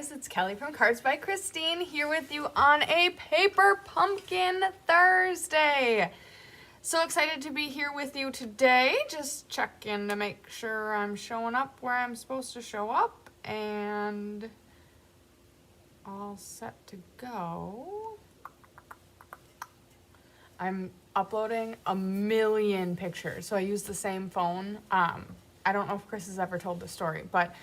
guys, it's Kelly from Cards by Christine here with you on a Paper Pumpkin Thursday. So excited to be here with you today. Just checking to make sure I'm showing up where I'm supposed to show up and all set to go. I'm uploading a million pictures, so I use the same phone. I don't know if Chris has ever told the story, but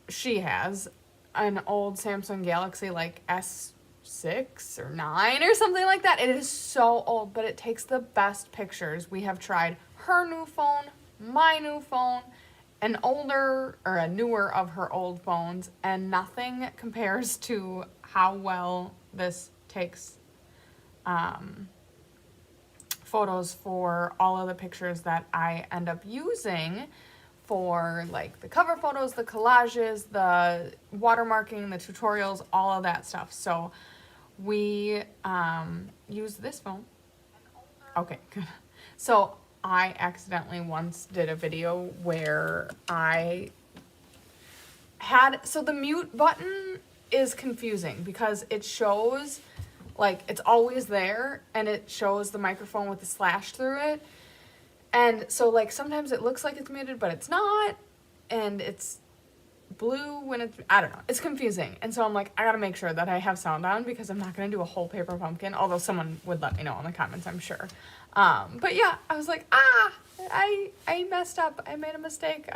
she has an old Samsung Galaxy like S6 or 9 or something like that. It is so old, but it takes the best pictures. We have tried her new phone, my new phone, an older or a newer of her old phones, and nothing compares to how well this takes photos for all of the pictures that I end up using for like the cover photos, the collages, the watermarking, the tutorials, all of that stuff. So we use this phone. Okay, good. So I accidentally once did a video where so the mute button is confusing because it shows like it's always there and it shows the microphone with the slash through it. And so like sometimes it looks like it's muted, but it's not. And it's blue when it's, I don't know. It's confusing. And so I'm like, I gotta make sure that I have sound on because I'm not gonna do a whole Paper Pumpkin, although someone would let me know in the comments, I'm sure. But yeah, I was like, I messed up. I made a mistake.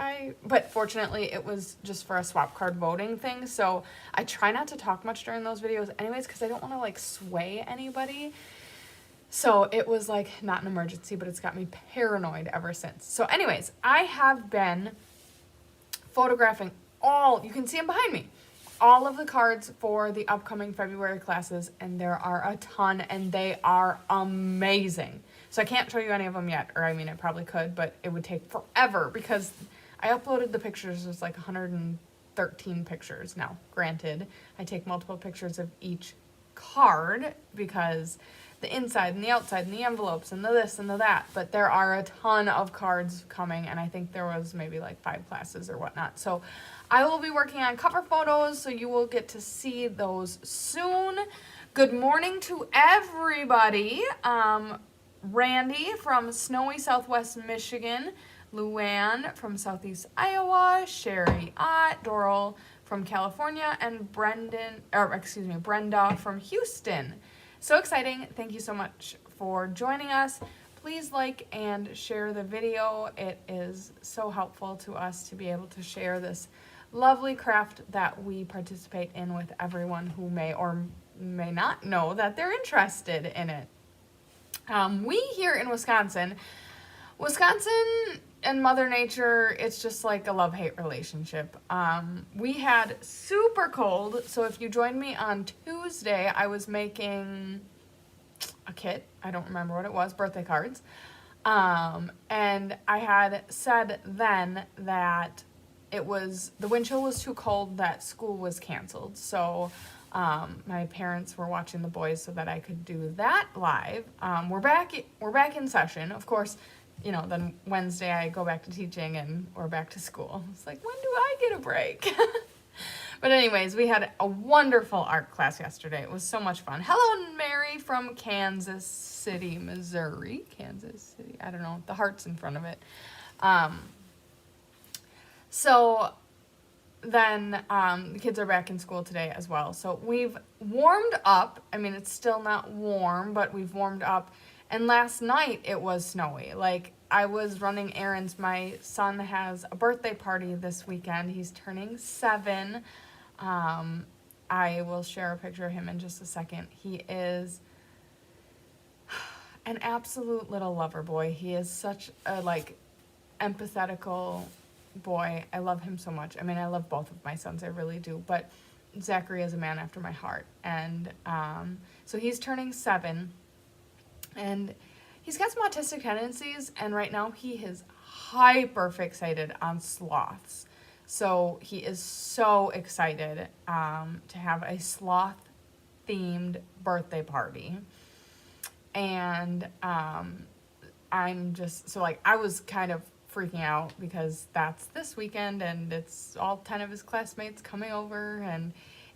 But fortunately it was just for a swap card voting thing. So I try not to talk much during those videos anyways, because I don't want to like sway anybody. So it was like not an emergency, but it's got me paranoid ever since. So anyways, I have been photographing you can see them behind me, all of the cards for the upcoming February classes, and there are a ton, and they are amazing. So I can't show you any of them yet, or I mean, I probably could, but it would take forever because I uploaded the pictures. There's like 113 pictures now. Granted, I take multiple pictures of each card because the inside and the outside and the envelopes and the this and the that, but there are a ton of cards coming, and I think there was maybe like 5 classes or whatnot. So I will be working on cover photos, so you will get to see those soon. Good morning to everybody. Randy from snowy Southwest Michigan, Luann from Southeast Iowa, Sherry Ott, Doral from California, and Brenda from Houston. So exciting. Thank you so much for joining us. Please like and share the video. It is so helpful to us to be able to share this lovely craft that we participate in with everyone who may or may not know that they're interested in it. We here in Wisconsin and Mother Nature, it's just like a love-hate relationship. We had super cold, so if you joined me on Tuesday, I was making a kit. I don't remember what it was, birthday cards. And I had said then that the wind chill was too cold, that school was canceled. So my parents were watching the boys so that I could do that live. We're back in session. Of course, you know, then Wednesday I go back to teaching and we're back to school. It's like, when do I get a break? But anyways, we had a wonderful art class yesterday. It was so much fun. Hello, Mary from Kansas City, Missouri. Kansas City, I don't know, the heart's in front of it. So then the kids are back in school today as well. So we've warmed up. I mean, it's still not warm, but we've warmed up. And last night it was snowy. Like, I was running errands. My son has a birthday party this weekend. He's turning 7. I will share a picture of him in just a second. He is an absolute little lover boy. He is such a like empathetical boy. I love him so much. I mean, I love both of my sons, I really do, but Zachary is a man after my heart. And so he's turning 7, and he's got some autistic tendencies, and right now he is hyper fixated on sloths. So he is so excited to have a sloth themed birthday party. And I'm just, so like, I was kind of freaking out because that's this weekend and it's all 10 of his classmates coming over and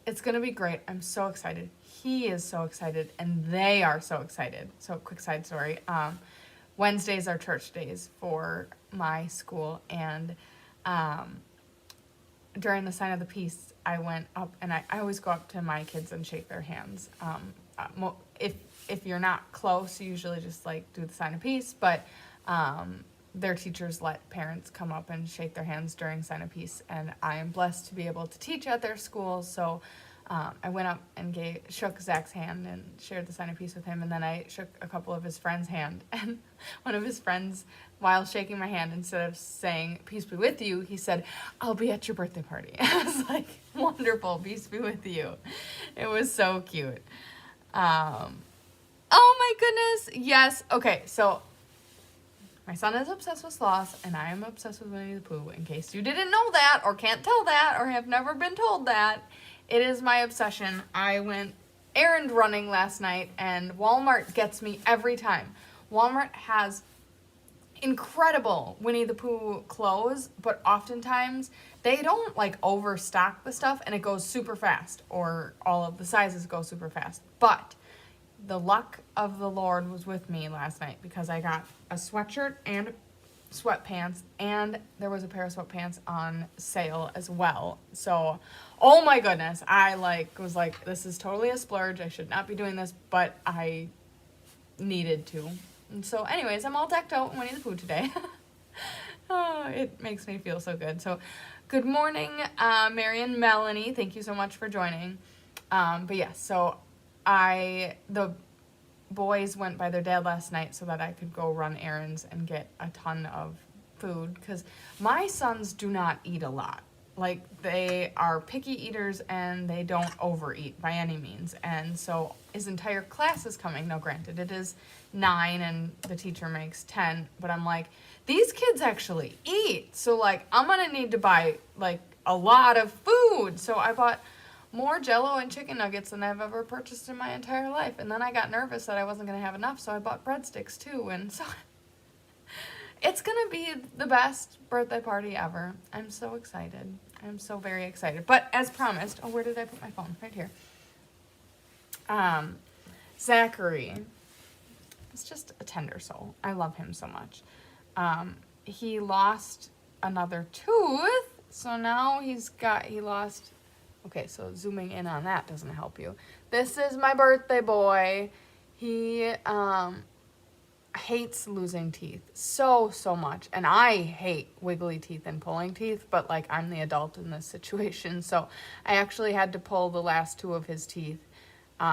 it's going to be great. I'm so excited. He is so excited and they are so excited. So quick side story. Wednesdays are church days for my school, and during the sign of the peace, I went up and I always go up to my kids and shake their hands. If you're not close, you usually just like do the sign of peace, but their teachers let parents come up and shake their hands during sign of peace, and I am blessed to be able to teach at their school, so I went up and shook Zach's hand and shared the sign of peace with him, and then I shook a couple of his friends' hand, and one of his friends, while shaking my hand, instead of saying, "Peace be with you," he said, "I'll be at your birthday party." I was like, wonderful, peace be with you. It was so cute. Oh my goodness, yes. Okay, so my son is obsessed with sloths, and I am obsessed with Winnie the Pooh, in case you didn't know that, or can't tell that, or have never been told that. It is my obsession. I went errand running last night, and Walmart gets me every time. Walmart has incredible Winnie the Pooh clothes, but oftentimes they don't like overstock the stuff and it goes super fast, or all of the sizes go super fast. But the luck of the Lord was with me last night because I got a sweatshirt and sweatpants, and there was a pair of sweatpants on sale as well. So, oh my goodness, I was like, this is totally a splurge. I should not be doing this, but I needed to. And so anyways, I'm all decked out in Winnie the Pooh today. Oh, it makes me feel so good. So good morning, Mary and Melanie. Thank you so much for joining. But yes, so the boys went by their dad last night so that I could go run errands and get a ton of food, because my sons do not eat a lot. Like, they are picky eaters and they don't overeat by any means. And so his entire class is coming. Now, granted, it is 9 and the teacher makes 10, but I'm like, these kids actually eat. So like, I'm gonna need to buy like a lot of food. So I bought more Jell-O and chicken nuggets than I've ever purchased in my entire life. And then I got nervous that I wasn't going to have enough, so I bought breadsticks too. And so it's going to be the best birthday party ever. I'm so excited. I'm so very excited. But as promised, where did I put my phone? Right here. Zachary is just a tender soul. I love him so much. He lost another tooth, so now he lost... Okay, so zooming in on that doesn't help you. This is my birthday boy. He hates losing teeth so much. And I hate wiggly teeth and pulling teeth, but like, I'm the adult in this situation. So I actually had to pull the last 2 of his teeth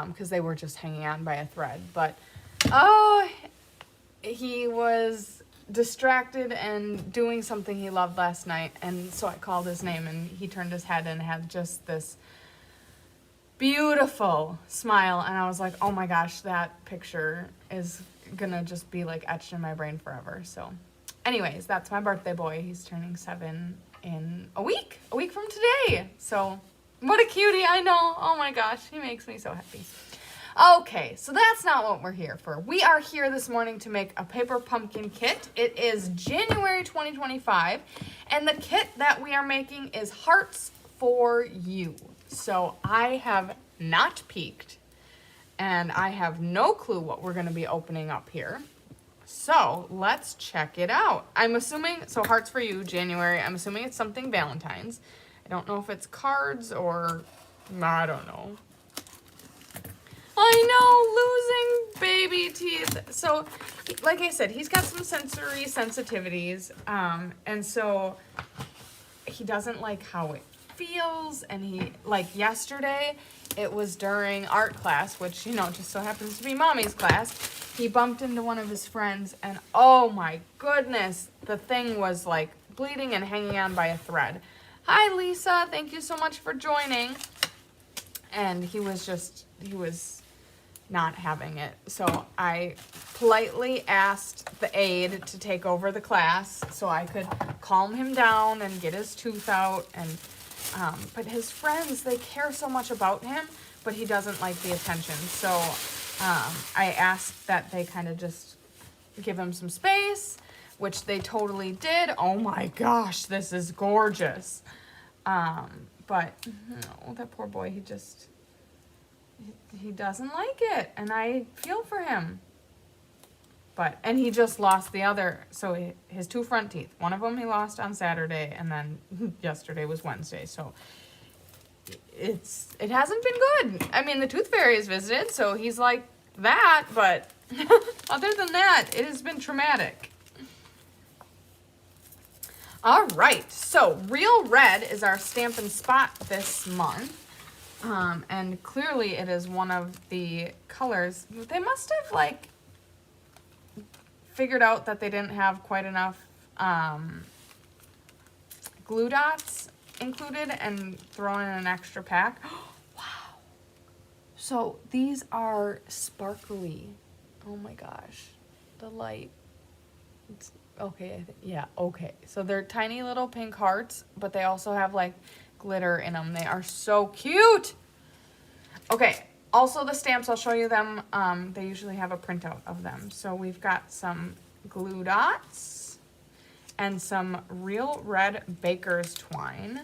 because they were just hanging on by a thread. But, he was distracted and doing something he loved last night, and so I called his name and he turned his head and had just this beautiful smile, and I was like, oh my gosh, that picture is gonna just be like etched in my brain forever. So anyways, that's my birthday boy. He's turning 7 in a week from today. So what a cutie. I know. Oh my gosh, he makes me so happy. Okay, so that's not what we're here for. We are here this morning to make a paper pumpkin kit. It is January 2025, and the kit that we are making is Hearts for You. So I have not peeked, and I have no clue what we're going to be opening up here. So let's check it out. I'm assuming, so Hearts for You, January, I'm assuming it's something Valentine's. I don't know if it's cards or, I don't know. I know, losing baby teeth. So, like I said, he's got some sensory sensitivities, and so he doesn't like how it feels, and he, like yesterday, it was during art class, which, just so happens to be Mommy's class. He bumped into one of his friends, and oh my goodness, the thing was like bleeding and hanging on by a thread. Hi, Lisa, thank you so much for joining. And he was not having it. So I politely asked the aide to take over the class so I could calm him down and get his tooth out. And but his friends, they care so much about him, but he doesn't like the attention. So I asked that they kind of just give him some space. which they totally did. Oh my gosh, this is gorgeous. But no, that poor boy, he doesn't like it, and I feel for him. And he just lost the other, so his 2 front teeth. One of them he lost on Saturday, and then yesterday was Wednesday. So it hasn't been good. I mean, the tooth fairy has visited, so he's like that, but other than that, it has been traumatic. All right, so Real Red is our Stamp and Spot this month. And clearly it is one of the colors. They must have, like, figured out that they didn't have quite enough glue dots included and thrown in an extra pack. Wow. So these are sparkly. Oh my gosh. The light. It's, okay, yeah, okay. So they're tiny little pink hearts, but they also have like glitter in them. They are so cute. Okay, also the stamps, I'll show you them. They usually have a printout of them. So we've got some glue dots and some Real Red Baker's Twine.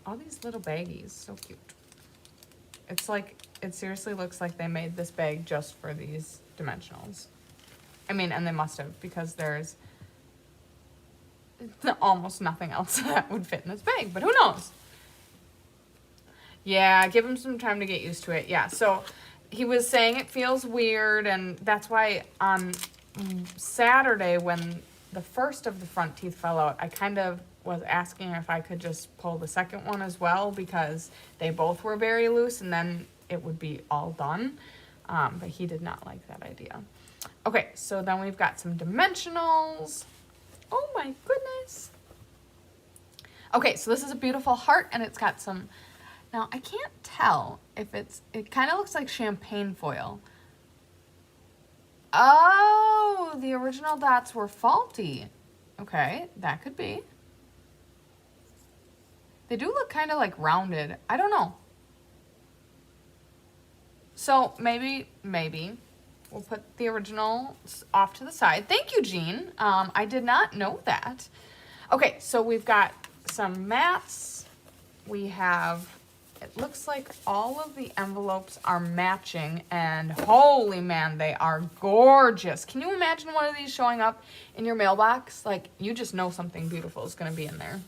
All these little baggies, so cute. It's like, it seriously looks like they made this bag just for these dimensionals. I mean, and they must have, because there's almost nothing else that would fit in this bag, but who knows? Yeah, give him some time to get used to it. Yeah, so he was saying it feels weird, and that's why on Saturday when the first of the front teeth fell out, I kind of was asking if I could just pull the second one as well, because they both were very loose, and then it would be all done. But he did not like that idea. Okay, so then we've got some dimensionals. Oh my goodness. Okay, so this is a beautiful heart, and it's got some, now I can't tell if it kind of looks like champagne foil. Oh, the original dots were faulty. Okay, that could be. They do look kind of like rounded. I don't know. So maybe we'll put the original off to the side. Thank you, Jean. I did not know that. Okay, so we've got some mats. We have, it looks like all of the envelopes are matching, and holy man, they are gorgeous. Can you imagine one of these showing up in your mailbox? Like, you just know something beautiful is gonna be in there.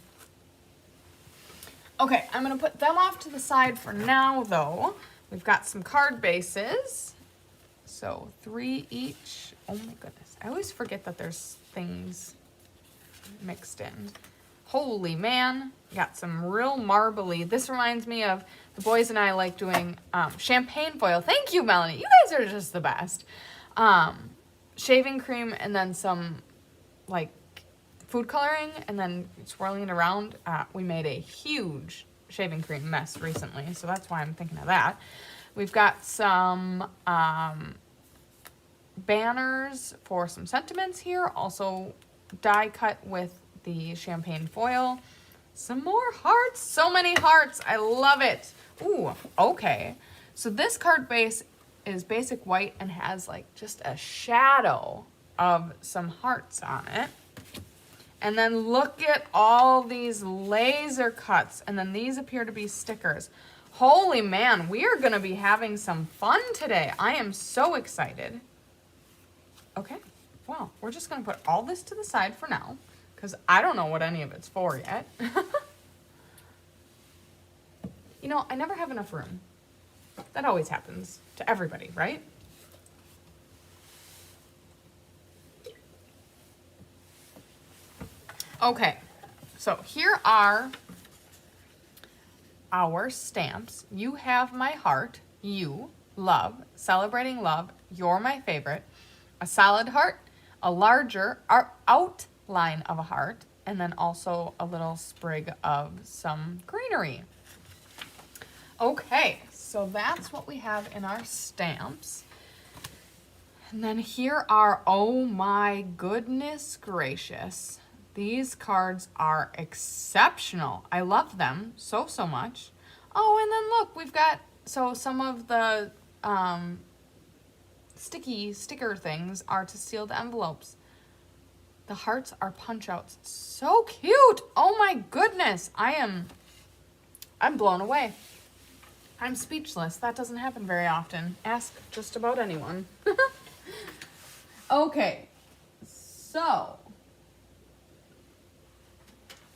Okay, I'm gonna put them off to the side for now, though. We've got some card bases. So 3 each. Oh my goodness. I always forget that there's things mixed in. Holy man. Got some real marbly. This reminds me of the boys and I like doing champagne foil. Thank you, Melanie. You guys are just the best. Shaving cream and then some like food coloring and then swirling it around. We made a huge shaving cream mess recently, so that's why I'm thinking of that. We've got some banners for some sentiments here, also die cut with the champagne foil. Some more hearts, so many hearts, I love it. Ooh, okay. So this card base is basic white and has like just a shadow of some hearts on it. And then look at all these laser cuts, and then these appear to be stickers. Holy man, we are gonna be having some fun today. I am so excited. Okay, well, we're just gonna put all this to the side for now, because I don't know what any of it's for yet. You know, I never have enough room. That always happens to everybody, right? Okay, so here are our stamps. You have my heart, you, love, celebrating love, you're my favorite, a solid heart, a larger outline of a heart, and then also a little sprig of some greenery. Okay, so that's what we have in our stamps. And then here are, oh my goodness gracious, these cards are exceptional. I love them so much. Oh, and then look, we've got, so some of the sticker things are to seal the envelopes. The hearts are punch outs. So cute. Oh my goodness. I'm blown away. I'm speechless. That doesn't happen very often. Ask just about anyone. Okay. So,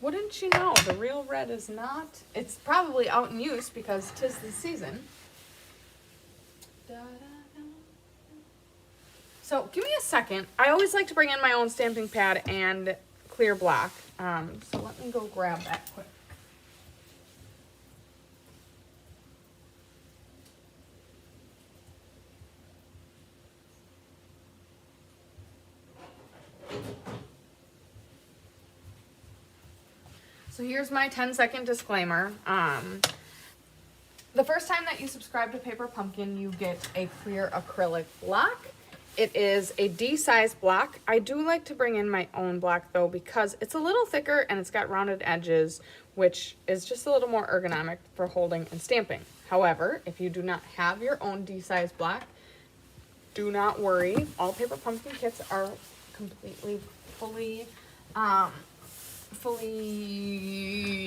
wouldn't you know, the real red is not, it's probably out in use because 'tis the season. So give me a second. I always like to bring in my own stamping pad and clear block. So let me go grab that quick. So here's my 10-second disclaimer. The first time that you subscribe to Paper Pumpkin, you get a clear acrylic block. It is a D-size block. I do like to bring in my own block though because it's a little thicker and it's got rounded edges, which is just a little more ergonomic for holding and stamping. However, if you do not have your own D-size block, do not worry. All Paper Pumpkin kits are completely, fully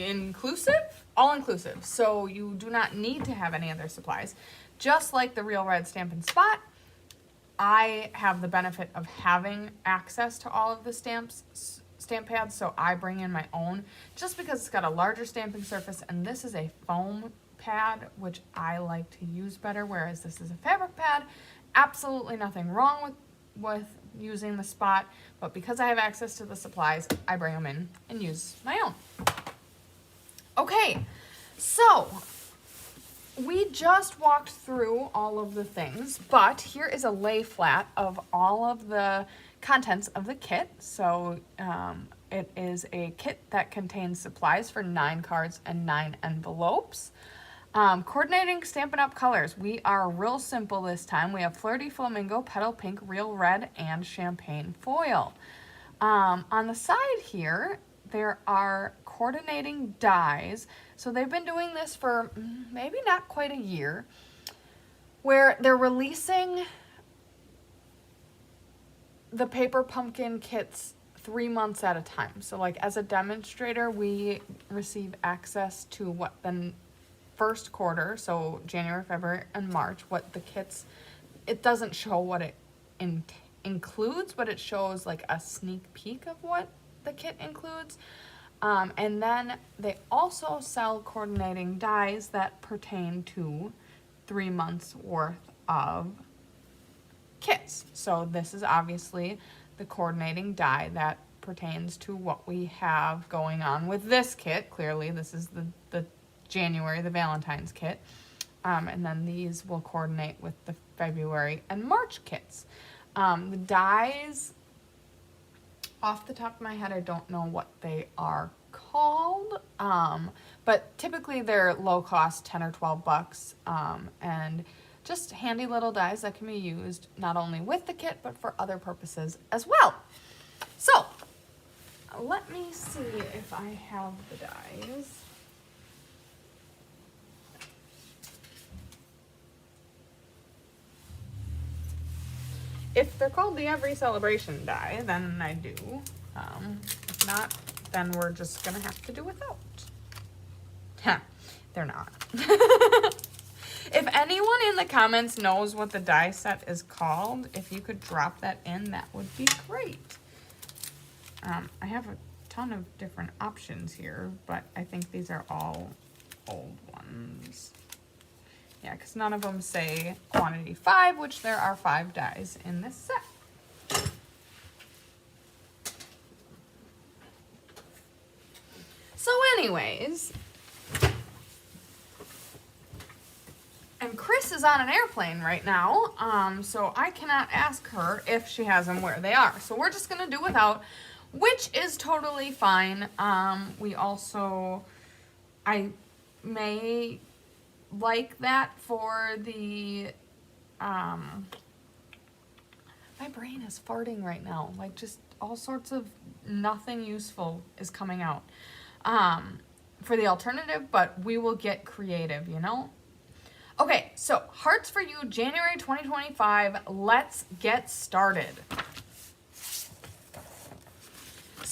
inclusive, all inclusive. So you do not need to have any other supplies. Just like the Real Red Stamp and Spot, I have the benefit of having access to all of the stamp pads, so I bring in my own just because it's got a larger stamping surface, and this is a foam pad, which I like to use better, whereas this is a fabric pad. Absolutely nothing wrong with using the Spot, but because I have access to the supplies, I bring them in and use my own. Okay, so we just walked through all of the things, but here is a lay flat of all of the contents of the kit. So it is a kit that contains supplies for 9 cards and 9 envelopes. Coordinating Stampin' Up! Colors. We are real simple this time. We have Flirty Flamingo, Petal Pink, Real Red, and Champagne Foil. On the side here, there are coordinating dies. So they've been doing this for maybe not quite a year, where they're releasing the Paper Pumpkin kits 3 months at a time. So like as a demonstrator, we receive access to what the first quarter, so January, February, and March, what the kits, it doesn't show what it includes, but it shows like a sneak peek of what the kit includes. And then they also sell coordinating dies that pertain to 3 months worth of kits. So this is obviously the coordinating die that pertains to what we have going on with this kit. Clearly, this is the January, the Valentine's kit. And then these will coordinate with the February and March kits. The dies, off the top of my head, I don't know what they are called, but typically they're low cost, 10 or 12 bucks, and just handy little dies that can be used not only with the kit, but for other purposes as well. So let me see if I have the dies. If they're called the Every Celebration die, then I do. If not, then we're just gonna have to do without. Huh, they're not. If anyone in the comments knows what the die set is called, if you could drop that in, that would be great. I have a ton of different options here, but I think these are all old ones. Yeah, because none of them say quantity 5, which there are 5 dies in this set. So anyways, and Chris is on an airplane right now, so I cannot ask her if she has them where they are. So we're just going to do without, which is totally fine. We also, I may like that for the, my brain is farting right now, like just all sorts of nothing useful is coming out, for the alternative, but we will get creative, you know? Okay, so Hearts for You, January 2025, let's get started.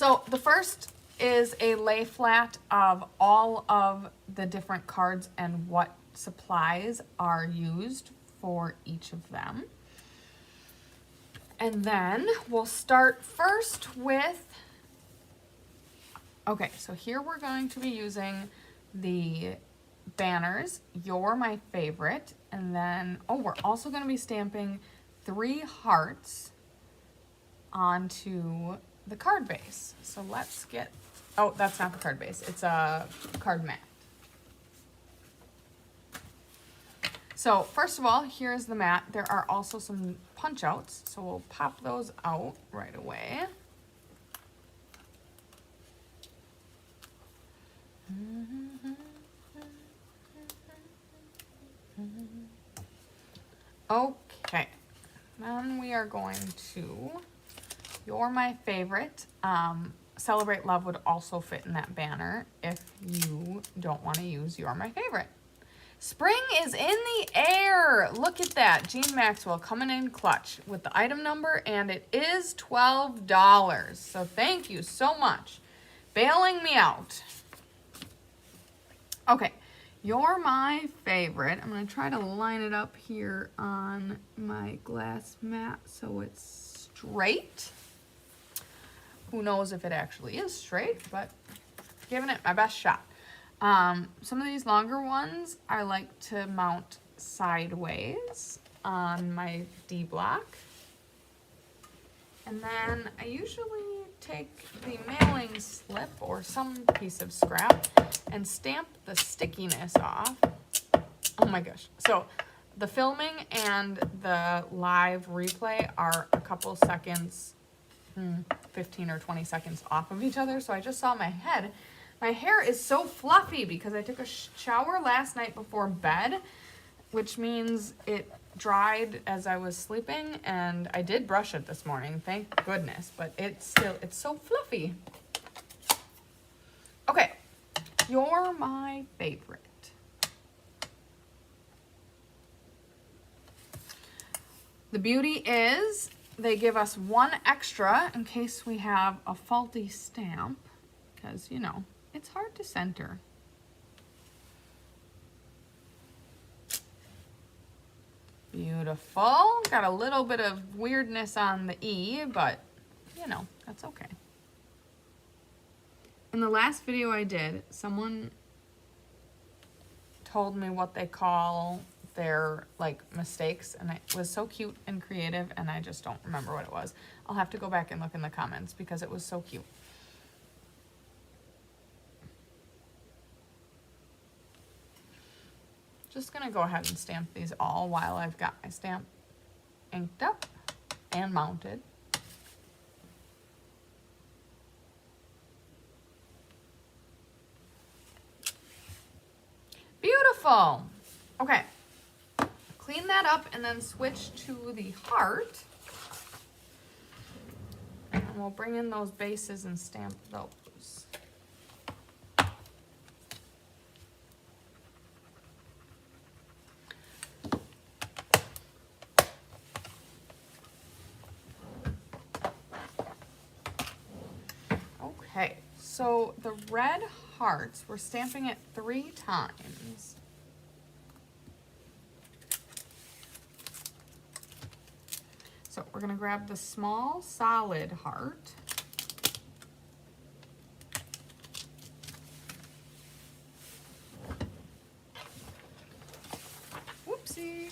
So the first is a lay flat of all of the different cards and what supplies are used for each of them. And then we'll start first with, okay, so here we're going to be using the banners, You're My Favorite, and then, oh, we're also going to be stamping 3 hearts onto the card base. So let's get, oh, that's not the card base, it's a card mat. So first of all, here's the mat. There are also some punch outs, so we'll pop those out right away. Okay, then we are going to, You're My Favorite. Celebrate Love would also fit in that banner if you don't want to use You're My Favorite. Spring is in the air. Look at that. Jean Maxwell coming in clutch with the item number, and it is $12. So thank you so much. Bailing me out. Okay, You're My Favorite. I'm going to try to line it up here on my glass mat so it's straight. Who knows if it actually is straight, but giving it my best shot. Some of these longer ones I like to mount sideways on my D block. And then I usually take the mailing slip or some piece of scrap and stamp the stickiness off. Oh my gosh. So the filming and the live replay are a couple seconds, 15 or 20 seconds off of each other. So I just saw my head. My hair is so fluffy because I took a shower last night before bed, which means it dried as I was sleeping, and I did brush it this morning, thank goodness, but it's so fluffy. Okay, You're My Favorite. The beauty is they give us 1 extra in case we have a faulty stamp, because, you know, it's hard to center. Beautiful. Got a little bit of weirdness on the E, but, you know, that's okay. In the last video I did, someone told me what they call their, like, mistakes, and it was so cute and creative, and I just don't remember what it was. I'll have to go back and look in the comments because it was so cute. Just gonna go ahead and stamp these all while I've got my stamp inked up and mounted. Beautiful. Okay, clean that up and then switch to the heart. And we'll bring in those bases and stamp those. Okay, so the red hearts, we're stamping it 3 times. So we're gonna grab the small solid heart. Whoopsies.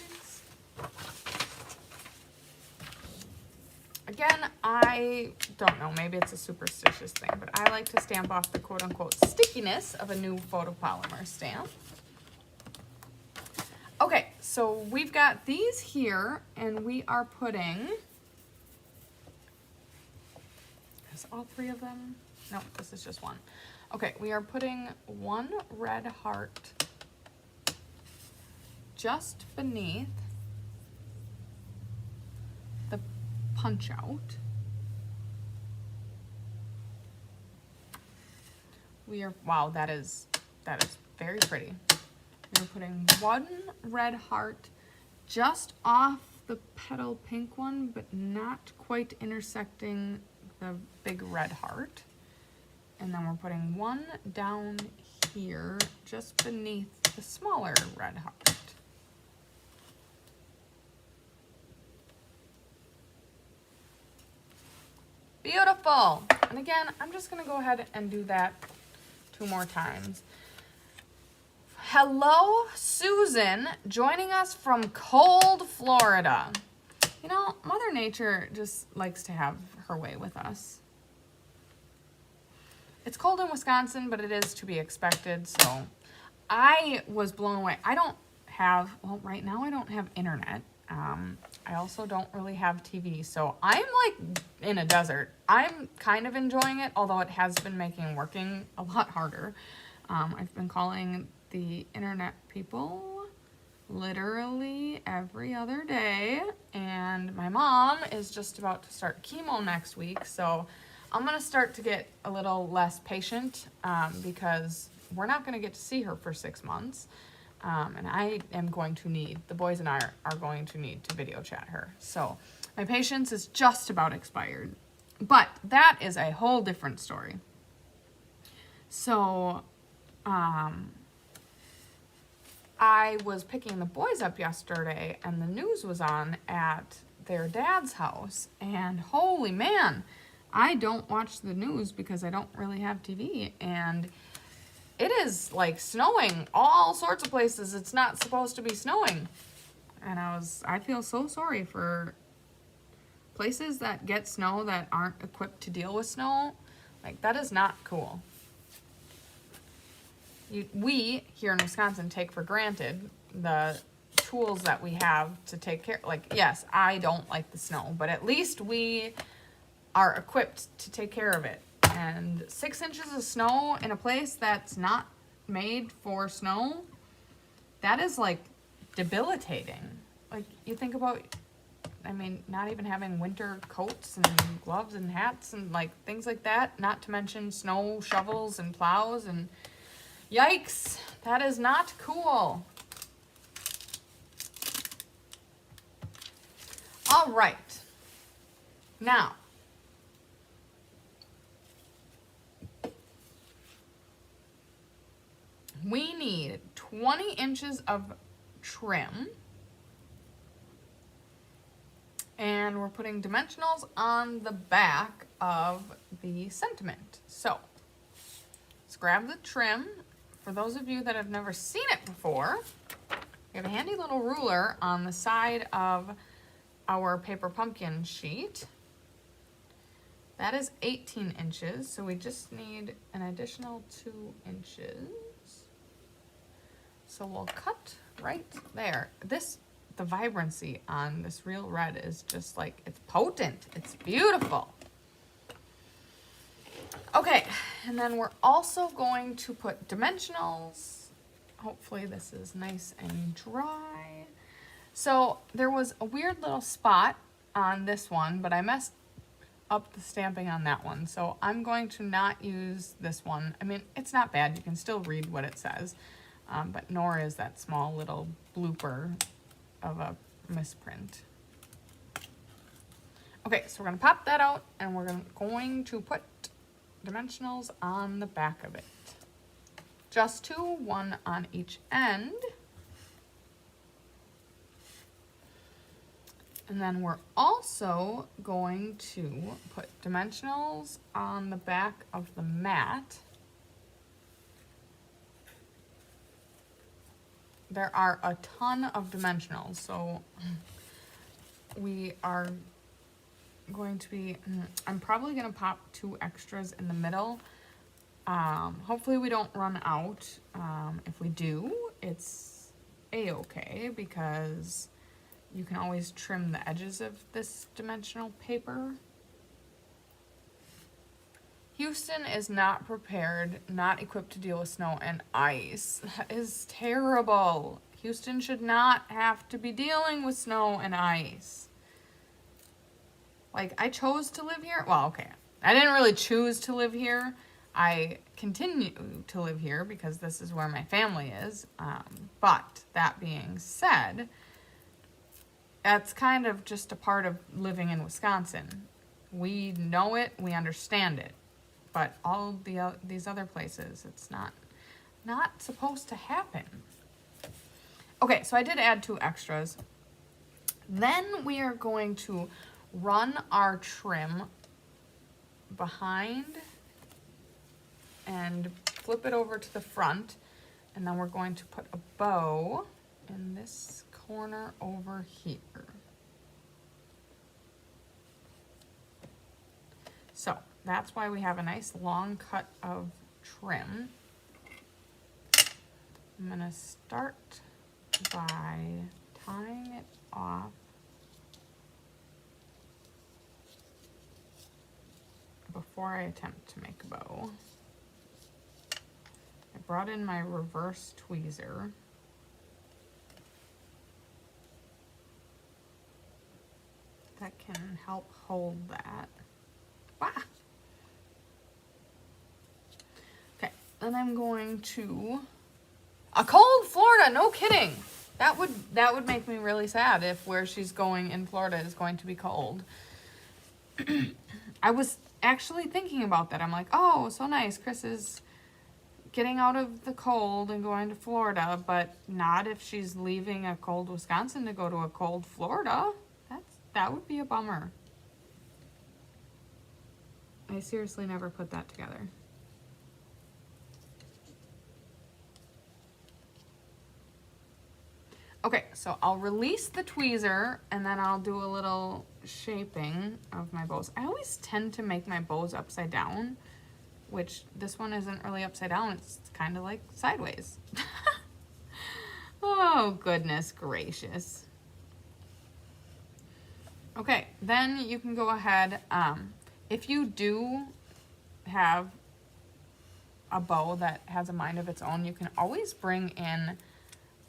Again, I don't know, maybe it's a superstitious thing, but I like to stamp off the quote-unquote stickiness of a new photopolymer stamp. Okay, so we've got these here, and we are putting, is all 3 of them? No, this is just 1. Okay, we are putting 1 red heart just beneath the punch out. We are, wow, that is very pretty. We're putting 1 red heart just off the petal pink one, but not quite intersecting the big red heart. And then we're putting one down here, just beneath the smaller red heart. Beautiful. And again, I'm just gonna go ahead and do that 2 more times. Hello, Susan, joining us from cold Florida. You know, Mother Nature just likes to have her way with us. It's cold in Wisconsin, but it is to be expected, so I was blown away. I don't have, well, right now I don't have internet. I also don't really have TV, so I'm like in a desert. I'm kind of enjoying it, although it has been making working a lot harder. I've been calling the internet people literally every other day, and my mom is just about to start chemo next week, so I'm gonna start to get a little less patient because we're not gonna get to see her for 6 months. And I am going to need, the boys and I are going to need to video chat her. So my patience is just about expired. But that is a whole different story. So I was picking the boys up yesterday and the news was on at their dad's house. And holy man, I don't watch the news because I don't really have TV. And it is like snowing all sorts of places it's not supposed to be snowing. And I feel so sorry for places that get snow that aren't equipped to deal with snow. Like, that is not cool. We here in Wisconsin take for granted the tools that we have to take care. Like, yes, I don't like the snow, but at least we are equipped to take care of it. And 6 inches of snow in a place that's not made for snow, that is like debilitating. Like, you think about, I mean, not even having winter coats and gloves and hats and like things like that, not to mention snow shovels and plows, and yikes, that is not cool. All right, now, we need 20 inches of trim, and we're putting dimensionals on the back of the sentiment. So let's grab the trim. For those of you that have never seen it before, we have a handy little ruler on the side of our paper pumpkin sheet. That is 18 inches, so we just need an additional 2 inches. So we'll cut right there. The vibrancy on this real red is just like, it's potent. It's beautiful. Okay, and then we're also going to put dimensionals. Hopefully this is nice and dry. So there was a weird little spot on this one, but I messed up the stamping on that one. So I'm going to not use this one. I mean, it's not bad. You can still read what it says. But nor is that small little blooper of a misprint. Okay, so we're gonna pop that out and we're going to put dimensionals on the back of it. Just 2, 1 on each end. And then we're also going to put dimensionals on the back of the mat. There are a ton of dimensionals, so we are going to be, I'm probably going to pop 2 extras in the middle. Hopefully we don't run out. If we do, it's a-okay, because you can always trim the edges of this dimensional paper. Houston is not prepared, not equipped to deal with snow and ice. That is terrible. Houston should not have to be dealing with snow and ice. Like, I chose to live here. Well, okay. I didn't really choose to live here. I continue to live here because this is where my family is. But that being said, that's kind of just a part of living in Wisconsin. We know it, we understand it. but all the these other places, it's not supposed to happen. Okay, so I did add 2 extras. Then we are going to run our trim behind and flip it over to the front, and then we're going to put a bow in this corner over here. So that's why we have a nice long cut of trim. I'm going to start by tying it off before I attempt to make a bow. I brought in my reverse tweezer. That can help hold that. Wow. Okay, then I'm going to a cold Florida, no kidding. That would make me really sad if where she's going in Florida is going to be cold. I was actually thinking about that. I'm like, oh, so nice. Chris is getting out of the cold and going to Florida, but not if she's leaving a cold Wisconsin to go to a cold Florida. That would be a bummer. I seriously never put that together. Okay, so I'll release the tweezer and then I'll do a little shaping of my bows. I always tend to make my bows upside down, which this one isn't really upside down. It's kind of like sideways. Oh, goodness gracious. Okay, then you can go ahead. If you do have a bow that has a mind of its own, you can always bring in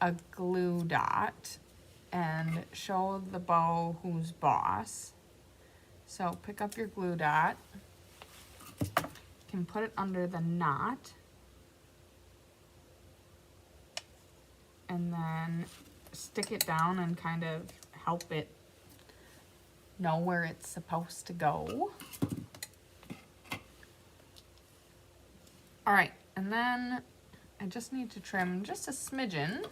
a glue dot and show the bow who's boss. So pick up your glue dot, you can put it under the knot, and then stick it down and kind of help it know where it's supposed to go. All right, and then I just need to trim just a smidgen.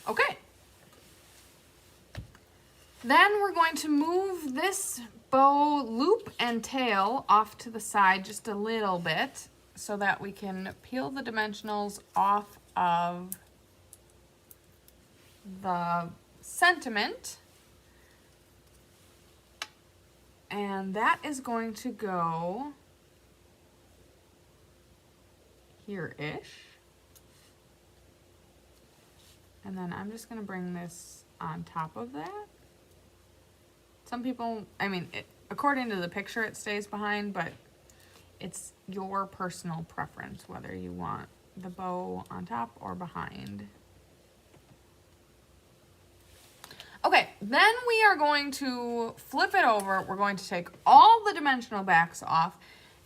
Okay. Then we're going to move this bow loop and tail off to the side just a little bit so that we can peel the dimensionals off of the sentiment. And that is going to go here-ish. And then I'm just going to bring this on top of that. Some people, I mean, according to the picture, it stays behind, but it's your personal preference whether you want the bow on top or behind. Okay, then we are going to flip it over. We're going to take all the dimensional backs off,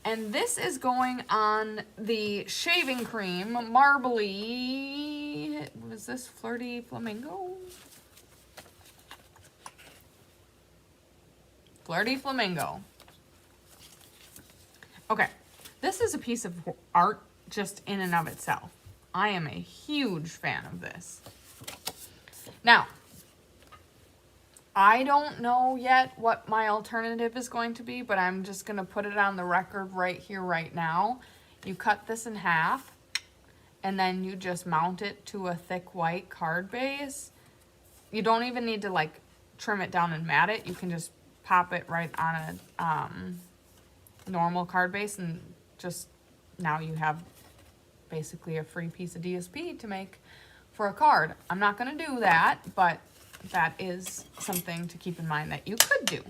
and this is going on the shaving cream, marbly, was this Flirty Flamingo? Flirty Flamingo. Okay, this is a piece of art just in and of itself. I am a huge fan of this. Now, I don't know yet what my alternative is going to be, but I'm just going to put it on the record right here, right now. You cut this in half, and then you just mount it to a thick white card base. You don't even need to like trim it down and mat it. You can just pop it right on a normal card base, and just now you have basically a free piece of DSP to make for a card. I'm not going to do that, but that is something to keep in mind that you could do.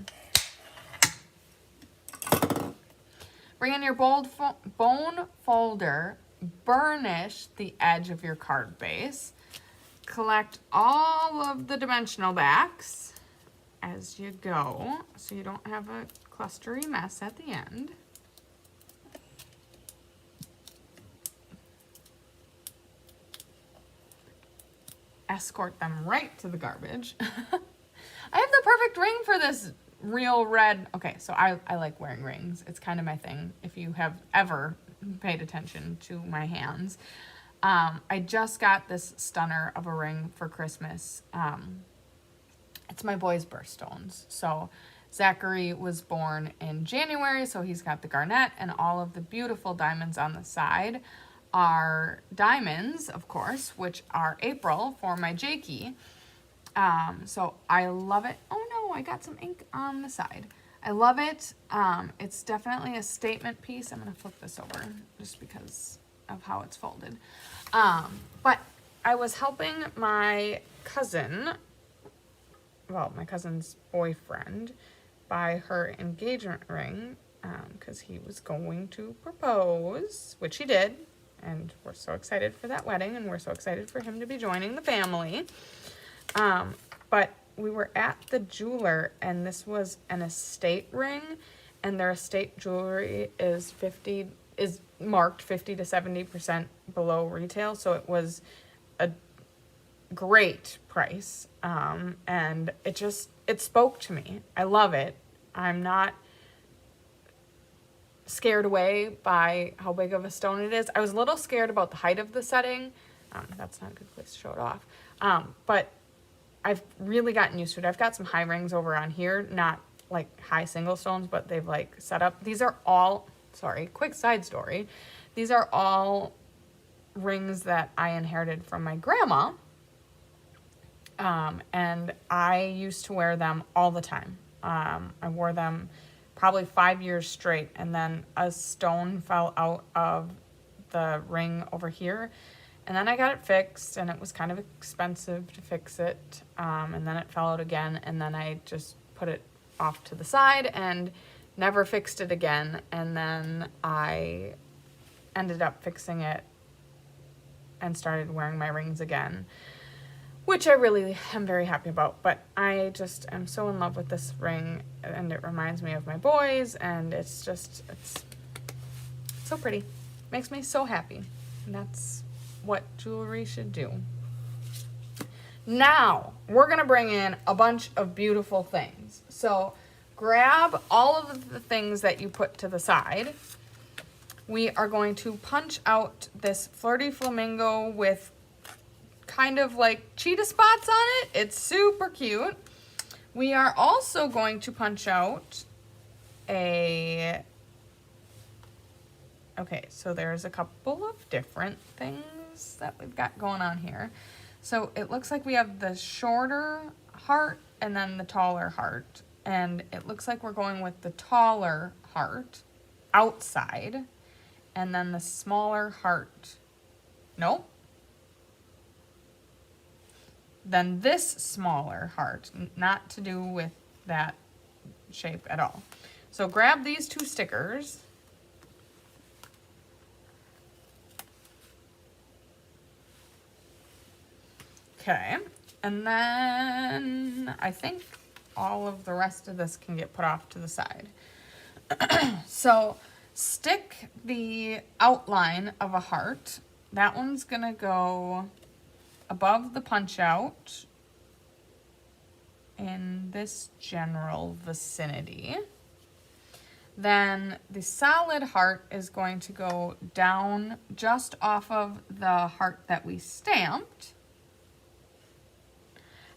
Bring in your bone folder, burnish the edge of your card base, collect all of the dimensional backs as you go so you don't have a clustery mess at the end. escort them right to the garbage. I have the perfect ring for this real red. Okay, so I like wearing rings. It's kind of my thing, if you have ever paid attention to my hands. I just got this stunner of a ring for Christmas. It's my boy's birthstones. So Zachary was born in January, so he's got the garnet, and all of the beautiful diamonds on the side are diamonds, of course, which are April for my Jakey. So I love it. Oh no, I got some ink on the side. I love it. It's definitely a statement piece. I'm going to flip this over just because of how it's folded. But I was helping my cousin, well, my cousin's boyfriend, buy her engagement ring, because he was going to propose, which he did. And we're so excited for that wedding, and we're so excited for him to be joining the family. But we were at the jeweler, and this was an estate ring, and their estate jewelry is marked 50 to 70% below retail, so it was a great price. And it spoke to me. I love it. I'm not scared away by how big of a stone it is. I was a little scared about the height of the setting. That's not a good place to show it off. But I've really gotten used to it. I've got some high rings over on here, not like high single stones, but they've like set up. These are all, sorry, quick side story. These are all rings that I inherited from my grandma. And I used to wear them all the time. I wore them probably 5 years straight, and then a stone fell out of the ring over here, and then I got it fixed, and it was kind of expensive to fix it, and then it fell out again, and then I just put it off to the side and never fixed it again, and then I ended up fixing it and started wearing my rings again, which I really am very happy about. But I just am so in love with this ring, and it reminds me of my boys, and it's so pretty. Makes me so happy. And that's what jewelry should do. Now, we're gonna bring in a bunch of beautiful things. So grab all of the things that you put to the side. We are going to punch out this Flirty Flamingo with kind of like cheetah spots on it. It's super cute. We are also going to punch out okay, so there's a couple of different things that we've got going on here. So it looks like we have the shorter heart and then the taller heart. And it looks like we're going with the taller heart outside, and then the smaller heart, nope. Then this smaller heart, not to do with that shape at all. So grab these two stickers. Okay, and then I think all of the rest of this can get put off to the side. So stick the outline of a heart. That one's gonna go above the punch out in this general vicinity. Then the solid heart is going to go down just off of the heart that we stamped.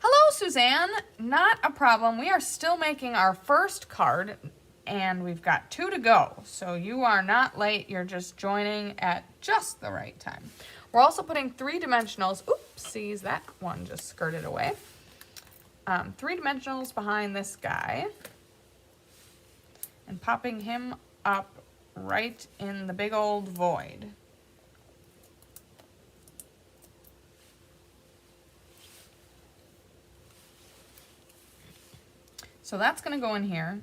Hello, Suzanne. Not a problem. We are still making our first card, and we've got 2 to go. So you are not late. You're just joining at just the right time. We're also putting 3-dimensionals. Oopsies, that one just skirted away. 3-dimensionals behind this guy and popping him up right in the big old void. So that's going to go in here.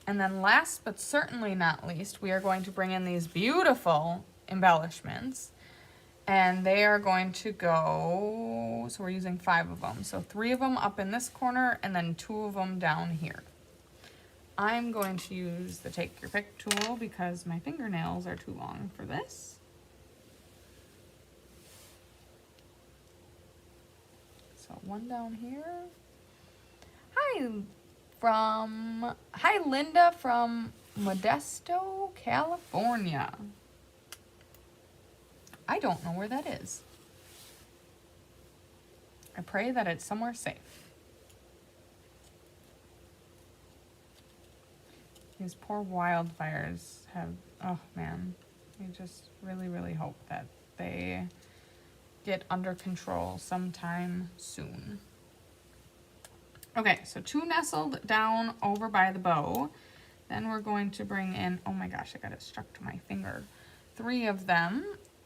And then last but certainly not least, we are going to bring in these beautiful embellishments. And they are going to go, so we're using 5 of them. So 3 of them up in this corner and then 2 of them down here. I'm going to use the Take Your Pick tool because my fingernails are too long for this. So one down here. Hi Linda from Modesto, California. I don't know where that is. I pray that it's somewhere safe. These poor wildfires have, oh man, I just really, really hope that they get under control sometime soon. Okay, so 2 nestled down over by the bow. Then we're going to bring in, oh my gosh, I got it stuck to my finger. 3 of them,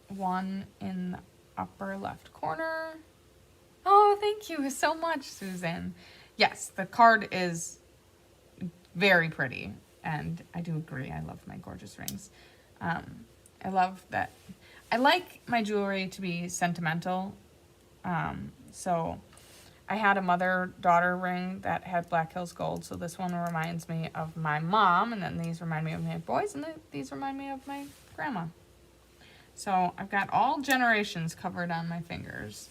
1 in the upper left corner. Oh, thank you so much, Susan. Yes, the card is very pretty, and I do agree. I love my gorgeous rings. I love that. I like my jewelry to be sentimental. So I had a mother-daughter ring that had Black Hills gold, so this one reminds me of my mom, and then these remind me of my boys, and these remind me of my grandma. So I've got all generations covered on my fingers.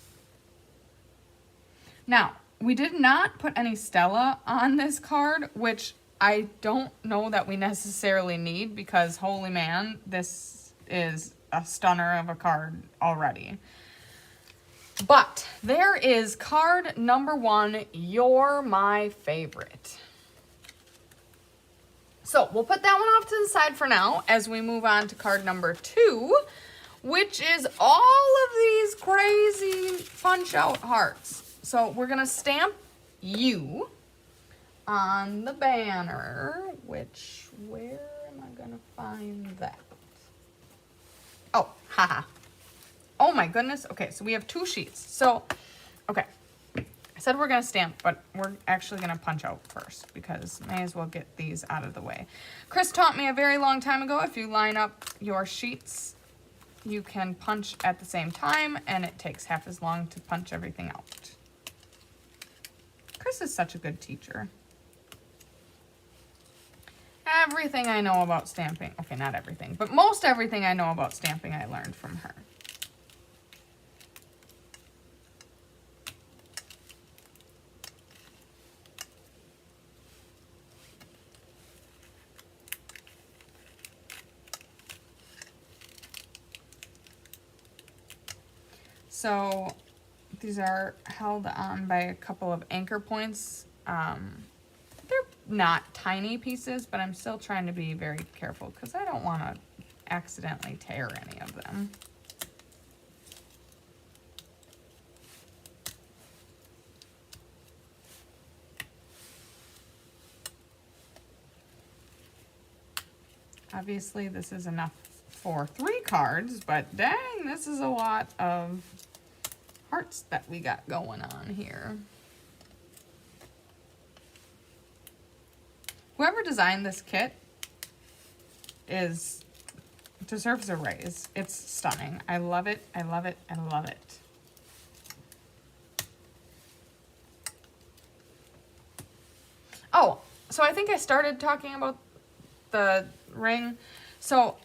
Now, we did not put any Stella on this card, which I don't know that we necessarily need, because holy man, this is a stunner of a card already. But there is card number 1, You're My Favorite. So we'll put that one off to the side for now as we move on to card number 2, which is all of these crazy punch out hearts. So we're going to stamp you on the banner, which, where am I going to find that? Oh, haha. Oh my goodness. Okay, so we have 2 sheets. So, okay. I said we're going to stamp, but we're actually going to punch out first because may as well get these out of the way. Chris taught me a very long time ago, if you line up your sheets, you can punch at the same time, and it takes half as long to punch everything out. Chris is such a good teacher. Everything I know about stamping, okay, not everything, but most everything I know about stamping I learned from her. So these are held on by a couple of anchor points. They're not tiny pieces, but I'm still trying to be very careful because I don't want to accidentally tear any of them. Obviously, this is enough for 3 cards, but dang, this is a lot of hearts that we got going on here. Whoever designed this kit deserves a raise. It's stunning. I love it. I love it. I love it. Oh, so I think I started talking about the ring. So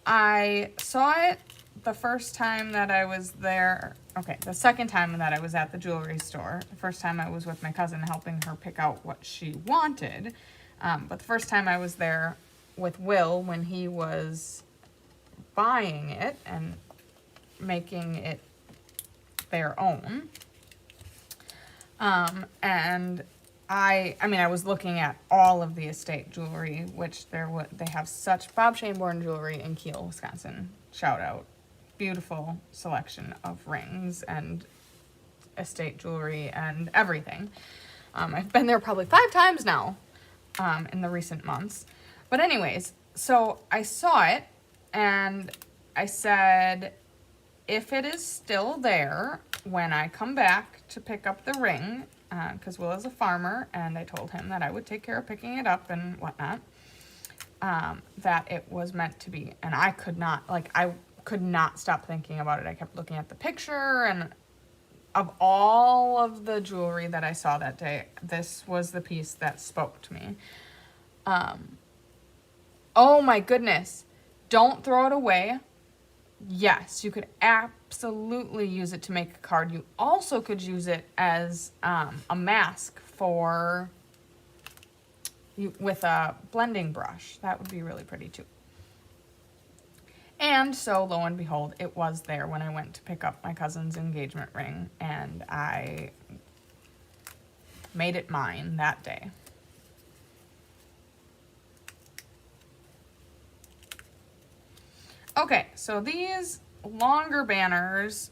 I saw it the first time that I was there. Okay, the second time that I was at the jewelry store. The first time I was with my cousin helping her pick out what she wanted. But the first time I was there with Will when he was buying it and making it their own. And I mean, I was looking at all of the estate jewelry, which they have such Bob Shaneborn jewelry in Kiel, Wisconsin. Shout out. Beautiful selection of rings and estate jewelry and everything. I've been there probably 5 times now in the recent months. But anyways, so I saw it and I said, if it is still there when I come back to pick up the ring, because Will is a farmer, and I told him that I would take care of picking it up and whatnot, that it was meant to be. And I could not stop thinking about it. I kept looking at the picture, and of all of the jewelry that I saw that day, this was the piece that spoke to me. Oh my goodness. Don't throw it away. Yes, you could absolutely use it to make a card. You also could use it as a mask for with a blending brush. That would be really pretty too. And so lo and behold, it was there when I went to pick up my cousin's engagement ring, and I made it mine that day. Okay, so these longer banners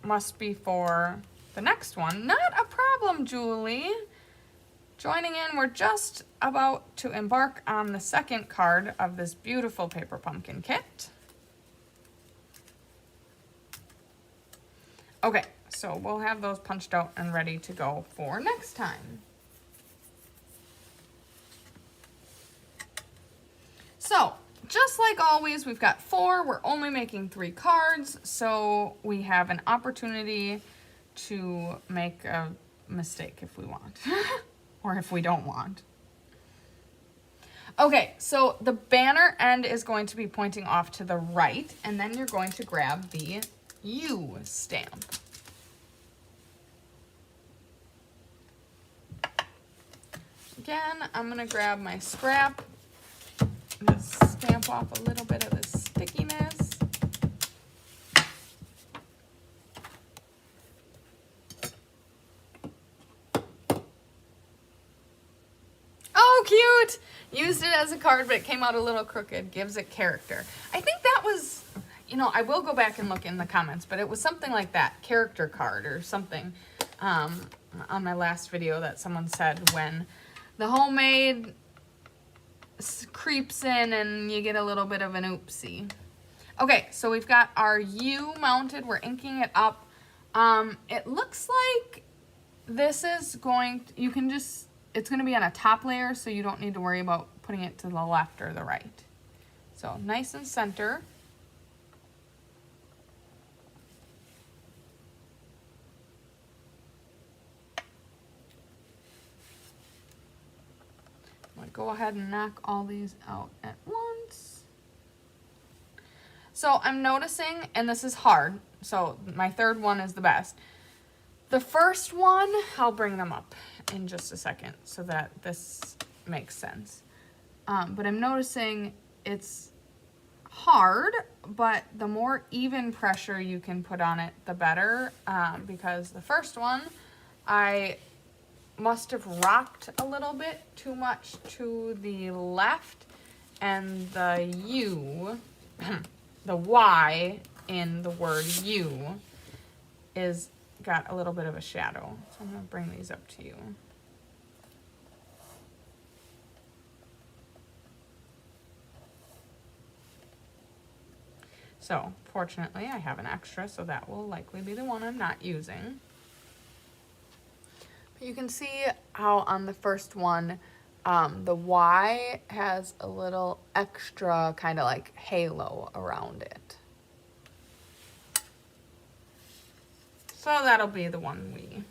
must be for the next one. Not a problem, Julie. Joining in, we're just about to embark on the second card of this beautiful paper pumpkin kit. Okay, so we'll have those punched out and ready to go for next time. So, just like always, we've got 4. We're only making 3 cards, so we have an opportunity to make a mistake if we want, or if we don't want. Okay, so the banner end is going to be pointing off to the right, and then you're going to grab the U stamp. Again, I'm going to grab my scrap. Just stamp off a little bit of the stickiness. Oh, cute! Used it as a card, but it came out a little crooked. Gives it character. I think that was, you know, I will go back and look in the comments, but it was something like that. Character card or something on my last video that someone said when the homemade creeps in and you get a little bit of an oopsie. Okay, so we've got our U mounted. We're inking it up. It looks like this is going to, you can just, it's going to be on a top layer, so you don't need to worry about putting it to the left or the right. So nice and center. I'm going to go ahead and knock all these out at once. So I'm noticing, and this is hard, so my third one is the best. The first one, I'll bring them up in just a second so that this makes sense. But I'm noticing it's hard, but the more even pressure you can put on it, the better, because the first one, I must have rocked a little bit too much to the left, and the U, the Y in the word U is got a little bit of a shadow. So I'm going to bring these up to you. So fortunately I have an extra, so that will likely be the one I'm not using. But you can see how on the first one, the Y has a little extra kind of like halo around it. So that'll be the one we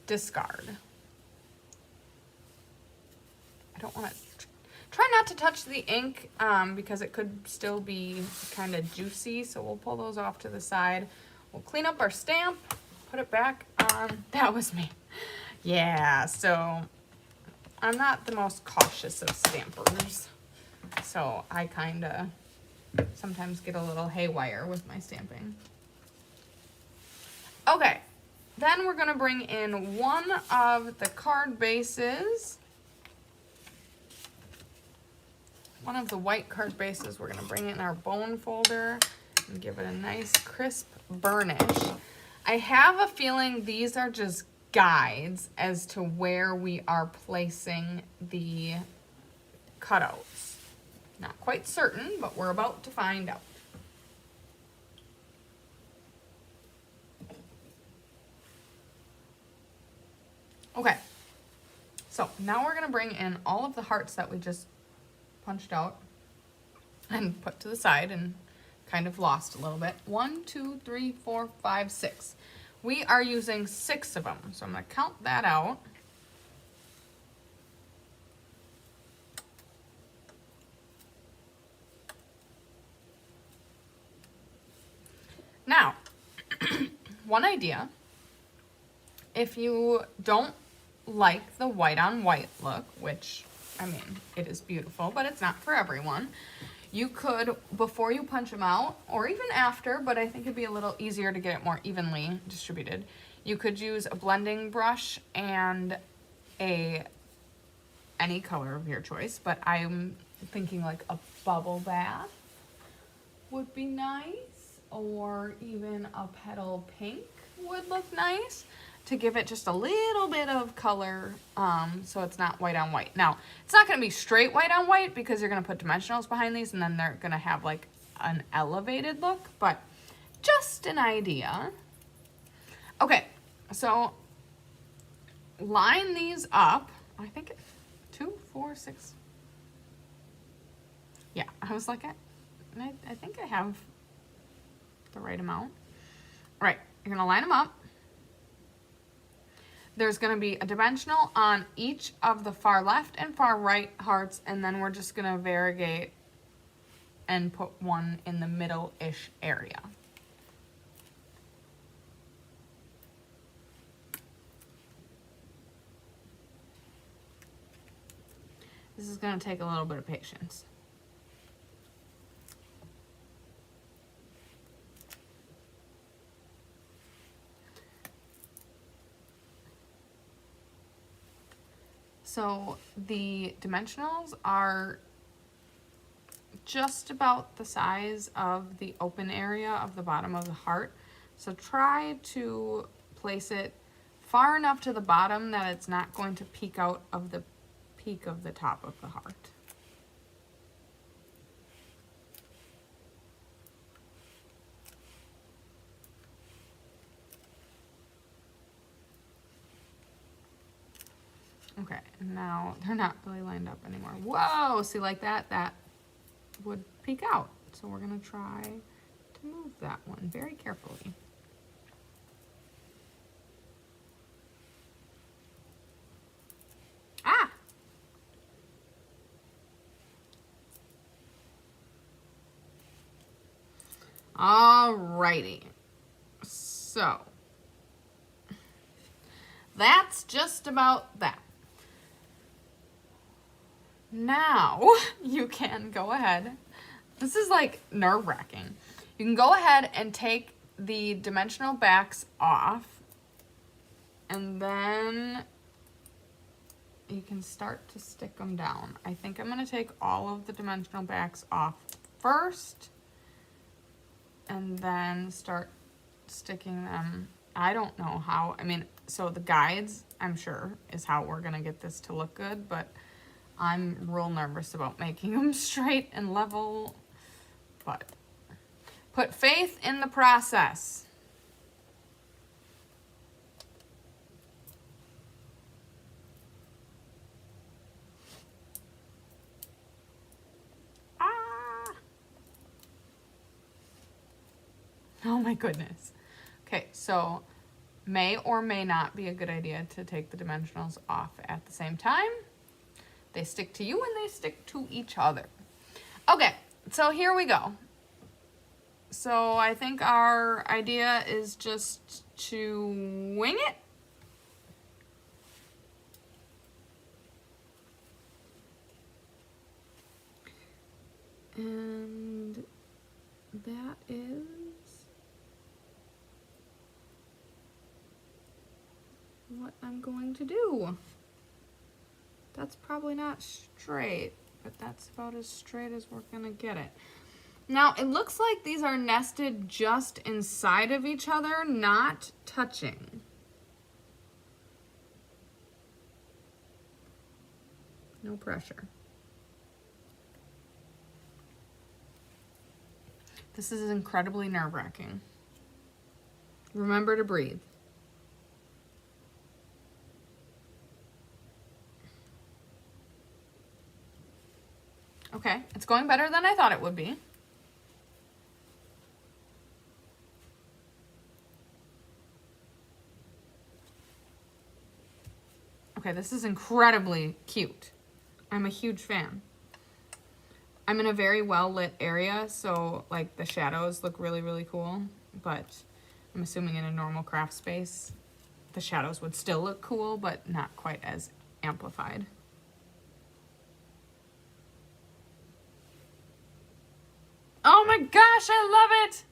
discard. I don't want to, try not to touch the ink because it could still be kind of juicy. So we'll pull those off to the side. We'll clean up our stamp, put it back on. That was me. Yeah, so I'm not the most cautious of stampers. So I kind of sometimes get a little haywire with my stamping. Okay, then we're going to bring in one of the card bases. One of the white card bases, we're going to bring it in our bone folder and give it a nice crisp burnish. I have a feeling these are just guides as to where we are placing the cutouts. Not quite certain, but we're about to find out. Okay, so now we're going to bring in all of the hearts that we just punched out and put to the side and kind of lost a little bit. 1, 2, 3, 4, 5, 6. We are using 6 of them, so I'm going to count that out. one idea. If you don't like the white on white look, which, I mean, it is beautiful, but it's not for everyone, you could, before you punch them out, or even after, but I think it'd be a little easier to get it more evenly distributed, you could use a blending brush and any color of your choice, but I'm thinking like a bubble bath would be nice, or even a petal pink would look nice to give it just a little bit of color, so it's not white on white. Now, it's not going to be straight white on white because you're going to put dimensionals behind these and then they're going to have like an elevated look, but just an idea. Okay, so line these up. I think 2, 4, 6. Yeah, I was like, I think I have the right amount. All right, you're going to line them up. There's going to be a dimensional on each of the far left and far right hearts, and then we're just going to variegate and put one in the middle-ish area. This is going to take a little bit of patience. So the dimensionals are just about the size of the open area of the bottom of the heart. So try to place it far enough to the bottom that it's not going to peek out of the peak of the top of the heart. Okay, and now they're not really lined up anymore. Whoa, see like that? That would peek out. So we're gonna try to move that one very carefully. Ah! Alrighty. So, that's just about that. Now you can go ahead. This is like nerve-wracking. You can go ahead and take the dimensional backs off, and then you can start to stick them down. I think I'm going to take all of the dimensional backs off first, and then start sticking them. I don't know how. I mean, so the guides, I'm sure, is how we're going to get this to look good, but I'm real nervous about making them straight and level, but put faith in the process. Ah! Oh my goodness. Okay, so may or may not be a good idea to take the dimensionals off at the same time. They stick to you and they stick to each other. Okay, so here we go. So I think our idea is just to wing it. And that is what I'm going to do. That's probably not straight, but that's about as straight as we're gonna get it. Now, it looks like these are nested just inside of each other, not touching. No pressure. This is incredibly nerve-wracking. Remember to breathe. Okay, it's going better than I thought it would be. Okay, this is incredibly cute. I'm a huge fan. I'm in a very well lit area, so like the shadows look really, really cool, but I'm assuming in a normal craft space, the shadows would still look cool, but not quite as amplified. Oh my gosh, I love it!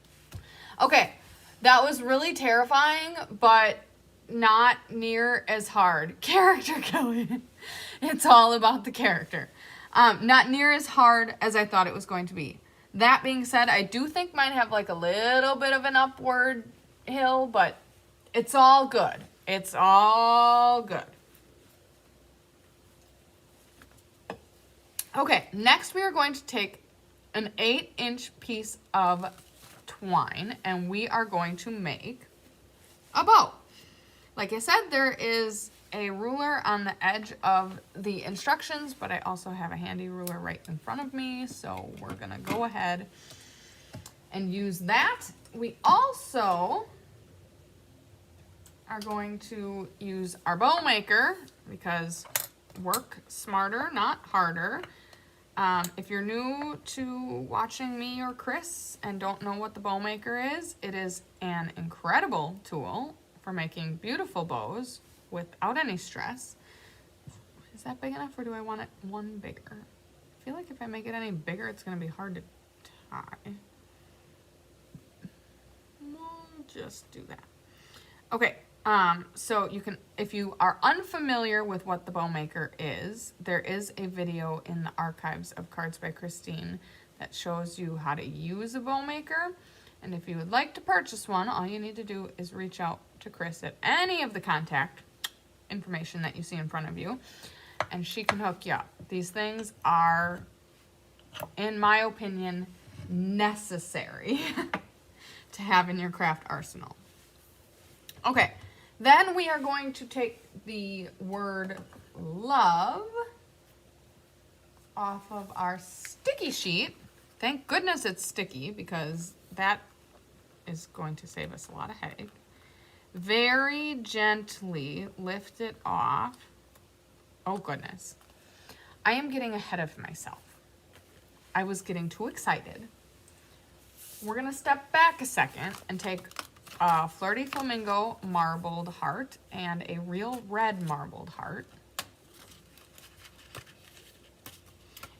Okay, that was really terrifying, but not near as hard. Character killing. It's all about the character. Not near as hard as I thought it was going to be. That being said, I do think mine have like a little bit of an upward hill, but it's all good. It's all good. Okay, next we are going to take an 8-inch piece of twine and we are going to make a bow. Like I said, there is a ruler on the edge of the instructions, but I also have a handy ruler right in front of me, so we're gonna go ahead and use that. We also are going to use our bow maker because work smarter, not harder. If you're new to watching me or Chris and don't know what the bow maker is, it is an incredible tool for making beautiful bows without any stress. Is that big enough or do I want it one bigger? I feel like if I make it any bigger, it's gonna be hard to tie. We'll just do that. Okay, so you can, if you are unfamiliar with what the bow maker is, there is a video in the archives of Cards by Christine that shows you how to use a bow maker. And if you would like to purchase one, all you need to do is reach out to Chris at any of the contact information that you see in front of you, and she can hook you up. These things are, in my opinion, necessary to have in your craft arsenal. Okay, then we are going to take the word love off of our sticky sheet. Thank goodness it's sticky because that is going to save us a lot of headache. Very gently lift it off. Oh goodness. I am getting ahead of myself. I was getting too excited. We're gonna step back a second and take a Flirty Flamingo marbled heart and a real red marbled heart.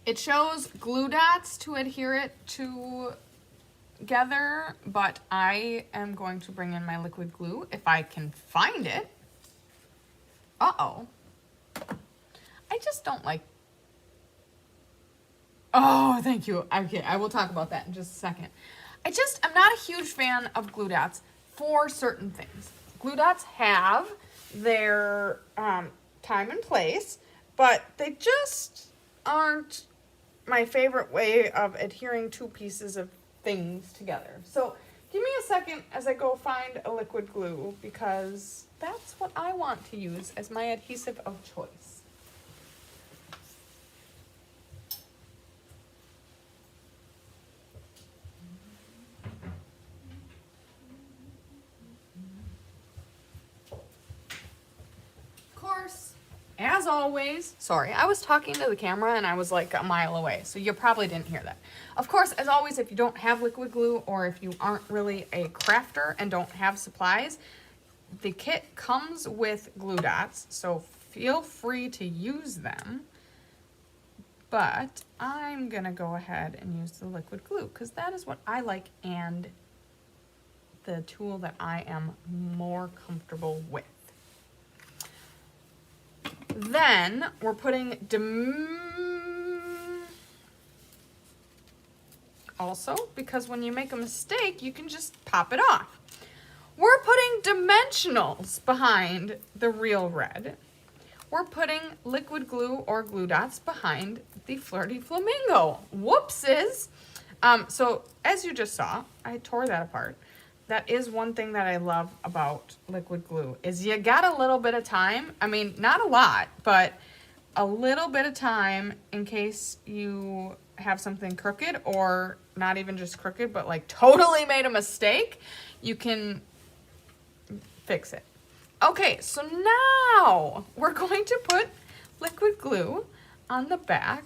It shows glue dots to adhere it together, but I am going to bring in my liquid glue if I can find it. Uh-oh. I just don't like... Oh, thank you. Okay, I will talk about that in just a second. I'm not a huge fan of glue dots for certain things. Glue dots have their time and place, but they just aren't my favorite way of adhering two pieces of things together. So give me a second as I go find a liquid glue because that's what I want to use as my adhesive of choice. As always, sorry, I was talking to the camera and I was like a mile away, so you probably didn't hear that. Of course, as always, if you don't have liquid glue or if you aren't really a crafter and don't have supplies, the kit comes with glue dots, so feel free to use them. But I'm gonna go ahead and use the liquid glue because that is what I like and the tool that I am more comfortable with. Then we're putting also, because when you make a mistake, you can just pop it off. We're putting dimensionals behind the real red. We're putting liquid glue or glue dots behind the Flirty Flamingo. Whoopses. So as you just saw, I tore that apart. That is one thing that I love about liquid glue is you got a little bit of time. I mean, not a lot, but a little bit of time in case you have something crooked or not even just crooked, but like totally made a mistake, you can fix it. Okay, so now we're going to put liquid glue on the back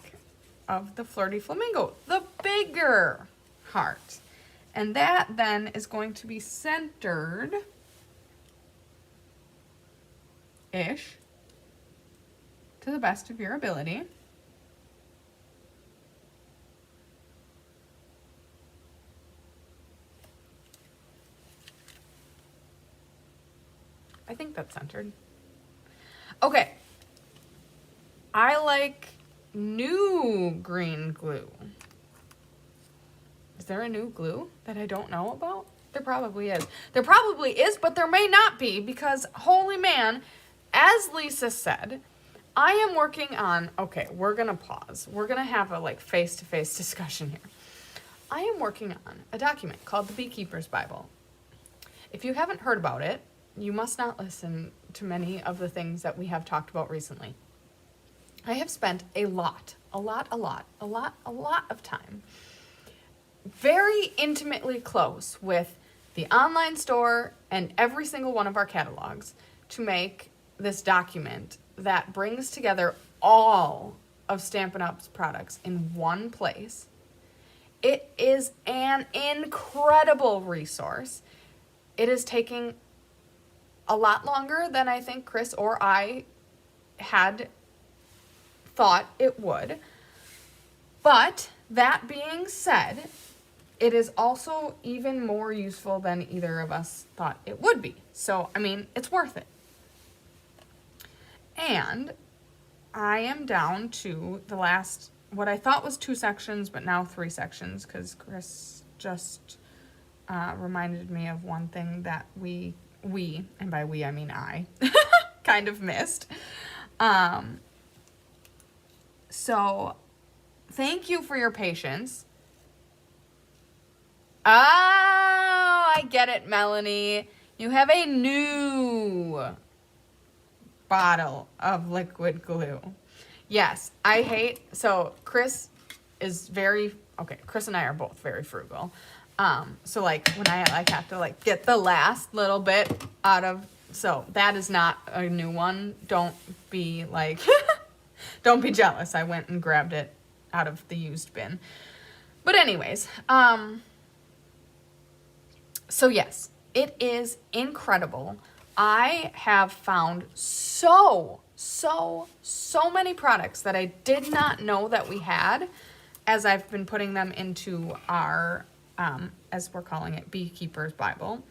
of the Flirty Flamingo, the bigger heart. And that then is going to be centered-ish to the best of your ability. I think that's centered. Okay. I like new green glue. Is there a new glue that I don't know about? There probably is. There probably is, but there may not be because, holy man, as Lisa said, I am working on, okay, we're going to pause. We're going to have a like face-to-face discussion here. I am working on a document called the Beekeeper's Bible. If you haven't heard about it, you must not listen to many of the things that we have talked about recently. I have spent a lot of time very intimately close with the online store and every single one of our catalogs to make this document that brings together all of Stampin' Up's products in one place. It is an incredible resource. It is taking a lot longer than I think Chris or I had thought it would. But that being said, it is also even more useful than either of us thought it would be. So, I mean, it's worth it. And I am down to the last, what I thought was 2 sections, but now 3 sections, because Chris just reminded me of one thing that we, and by we I mean I, kind of missed. So, thank you for your patience. Oh, I get it, Melanie. You have a new bottle of liquid glue. Yes, I hate, so Chris is very, okay, Chris and I are both very frugal. So like when I like have to like get the last little bit out of, so that is not a new one. Don't be like, don't be jealous. I went and grabbed it out of the used bin. But anyways, so yes, it is incredible. I have found so many products that I did not know that we had as I've been putting them into our, as we're calling it, Beekeeper's Bible.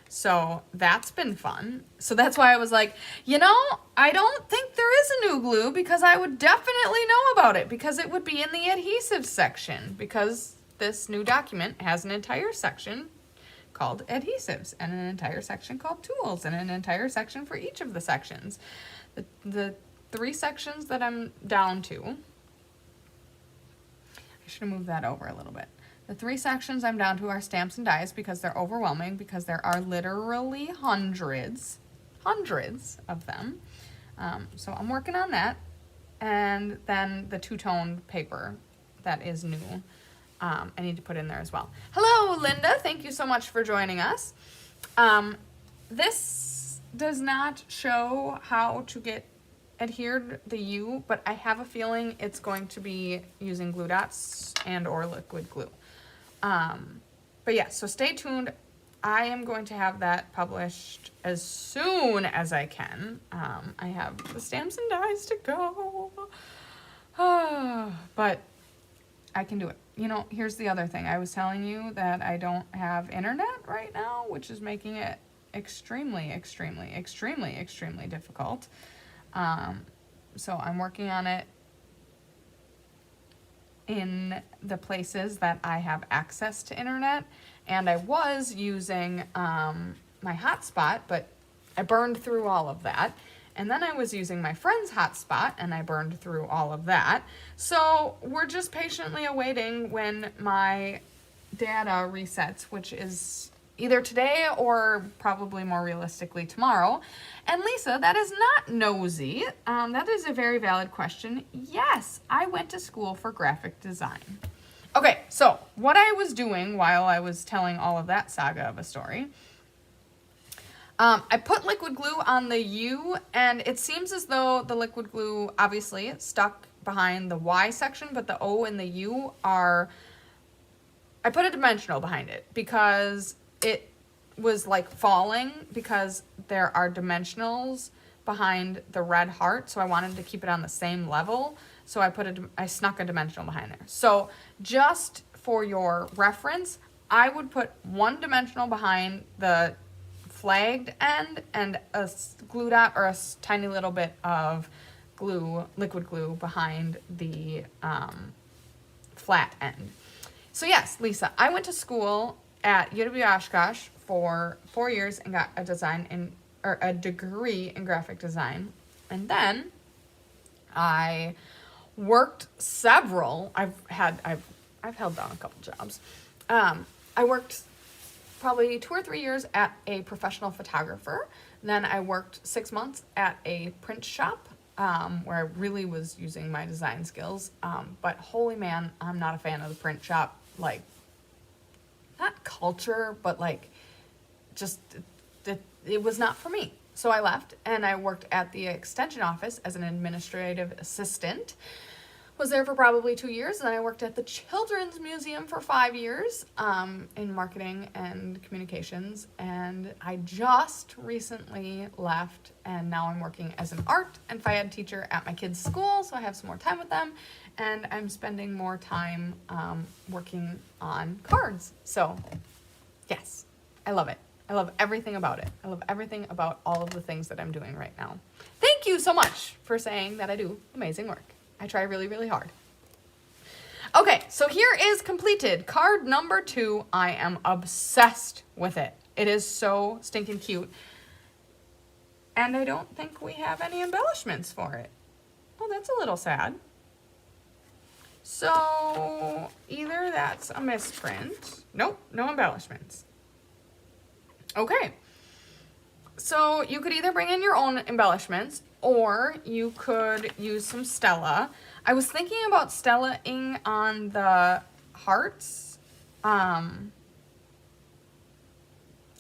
So that's been fun. So that's why I was like, you know, I don't think there is a new glue because I would definitely know about it because it would be in the adhesive section because this new document has an entire section called adhesives and an entire section called tools and an entire section for each of the sections. The 3 sections that I'm down to, I should have moved that over a little bit. The 3 sections I'm down to are stamps and dies because they're overwhelming because there are literally hundreds of them. So I'm working on that. And then the 2-tone paper that is new. I need to put in there as well. Hello, Linda. Thank you so much for joining us. This does not show how to get adhered the U, but I have a feeling it's going to be using glue dots and or liquid glue. But yeah, so stay tuned. I am going to have that published as soon as I can. I have the stamps and dies to go. But I can do it. You know, here's the other thing. I was telling you that I don't have internet right now, which is making it extremely difficult. So I'm working on it in the places that I have access to internet. And I was using my hotspot, but I burned through all of that. And then I was using my friend's hotspot, and I burned through all of that. So we're just patiently awaiting when my data resets, which is either today or probably more realistically tomorrow. And Lisa, that is not nosy. That is a very valid question. Yes, I went to school for graphic design. Okay, so what I was doing while I was telling all of that saga of a story, I put liquid glue on the U, and it seems as though the liquid glue, obviously, it's stuck behind the Y section, but the O and the U are I put a dimensional behind it because it was like falling, because there are dimensionals behind the red heart, so I wanted to keep it on the same level. So I snuck a dimensional behind there. So just for your reference, I would put one dimensional behind the flagged end and a glue dot or a tiny little bit of glue, liquid glue, behind the flat end. So yes, Lisa, I went to school at UW Oshkosh for 4 years and got a degree in graphic design. And then I worked I've held down a couple jobs. I worked probably 2 or 3 years at a professional photographer. Then I worked 6 months at a print shop, where I really was using my design skills. But holy man, I'm not a fan of the print shop, like, not culture, but like, just, it was not for me. So I left and I worked at the extension office as an administrative assistant. Was there for probably 2 years, and then I worked at the Children's Museum for 5 years in marketing and communications, and I just recently left, and now I'm working as an art and Phi Ed teacher at my kids' school, so I have some more time with them, and I'm spending more time working on cards. So yes, I love it. I love everything about it. I love everything about all of the things that I'm doing right now. Thank you so much for saying that I do amazing work. I try really, really hard. Okay, so here is completed. Card number 2. I am obsessed with it. It is so stinking cute. And I don't think we have any embellishments for it. Oh, that's a little sad. So either that's a misprint. Nope, no embellishments. Okay. So you could either bring in your own embellishments, or you could use some Stella. I was thinking about Stella-ing on the hearts.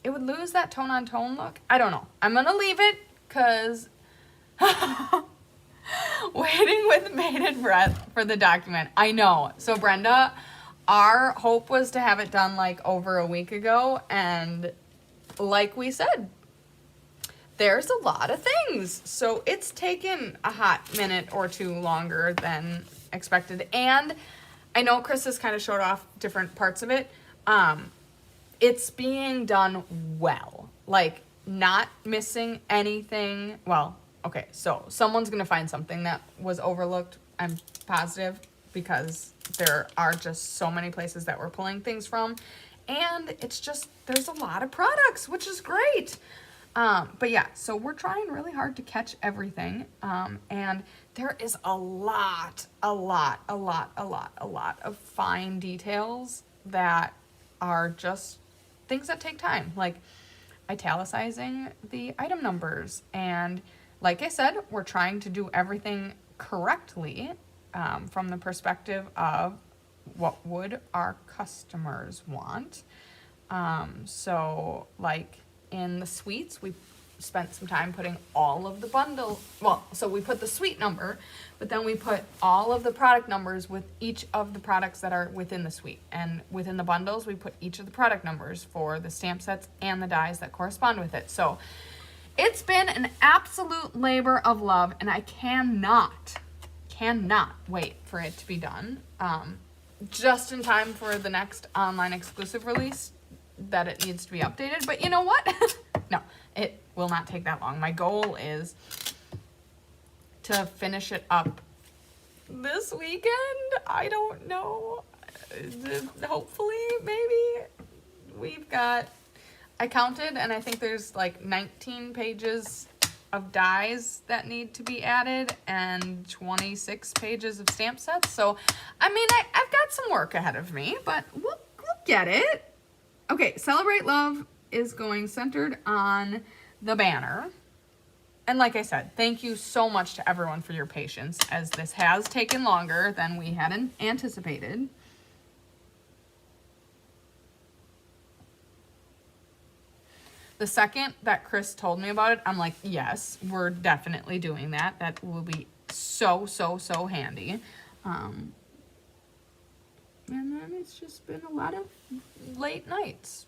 It would lose that tone-on-tone look. I don't know. I'm going to leave it because waiting with bated breath for the document. I know. So Brenda, our hope was to have it done like over a week ago, and like we said, there's a lot of things. So it's taken a hot minute or two longer than expected. And I know Chris has kind of showed off different parts of it. It's being done well, like not missing anything. Well, okay, so someone's going to find something that was overlooked, I'm positive, because there are just so many places that we're pulling things from. And it's just, there's a lot of products, which is great. But yeah, so we're trying really hard to catch everything. And there is a lot of fine details that are just things that take time, like italicizing the item numbers. And like I said, we're trying to do everything correctly, from the perspective of what would our customers want. So like in the suites, we spent some time putting all of the bundle, so we put the suite number, but then we put all of the product numbers with each of the products that are within the suite. And within the bundles, we put each of the product numbers for the stamp sets and the dies that correspond with it. So it's been an absolute labor of love, and I cannot wait for it to be done. Just in time for the next online exclusive release that it needs to be updated. But you know what? No, it will not take that long. My goal is to finish it up this weekend. I don't know. Hopefully, maybe. I counted, and I think there's like 19 pages of dies that need to be added and 26 pages of stamp sets. So, I mean, I've got some work ahead of me, but we'll get it. Okay, Celebrate Love is going centered on the banner. And like I said, thank you so much to everyone for your patience, as this has taken longer than we had anticipated. The second that Chris told me about it, I'm like, yes, we're definitely doing that. That will be so handy. And then it's just been a lot of late nights.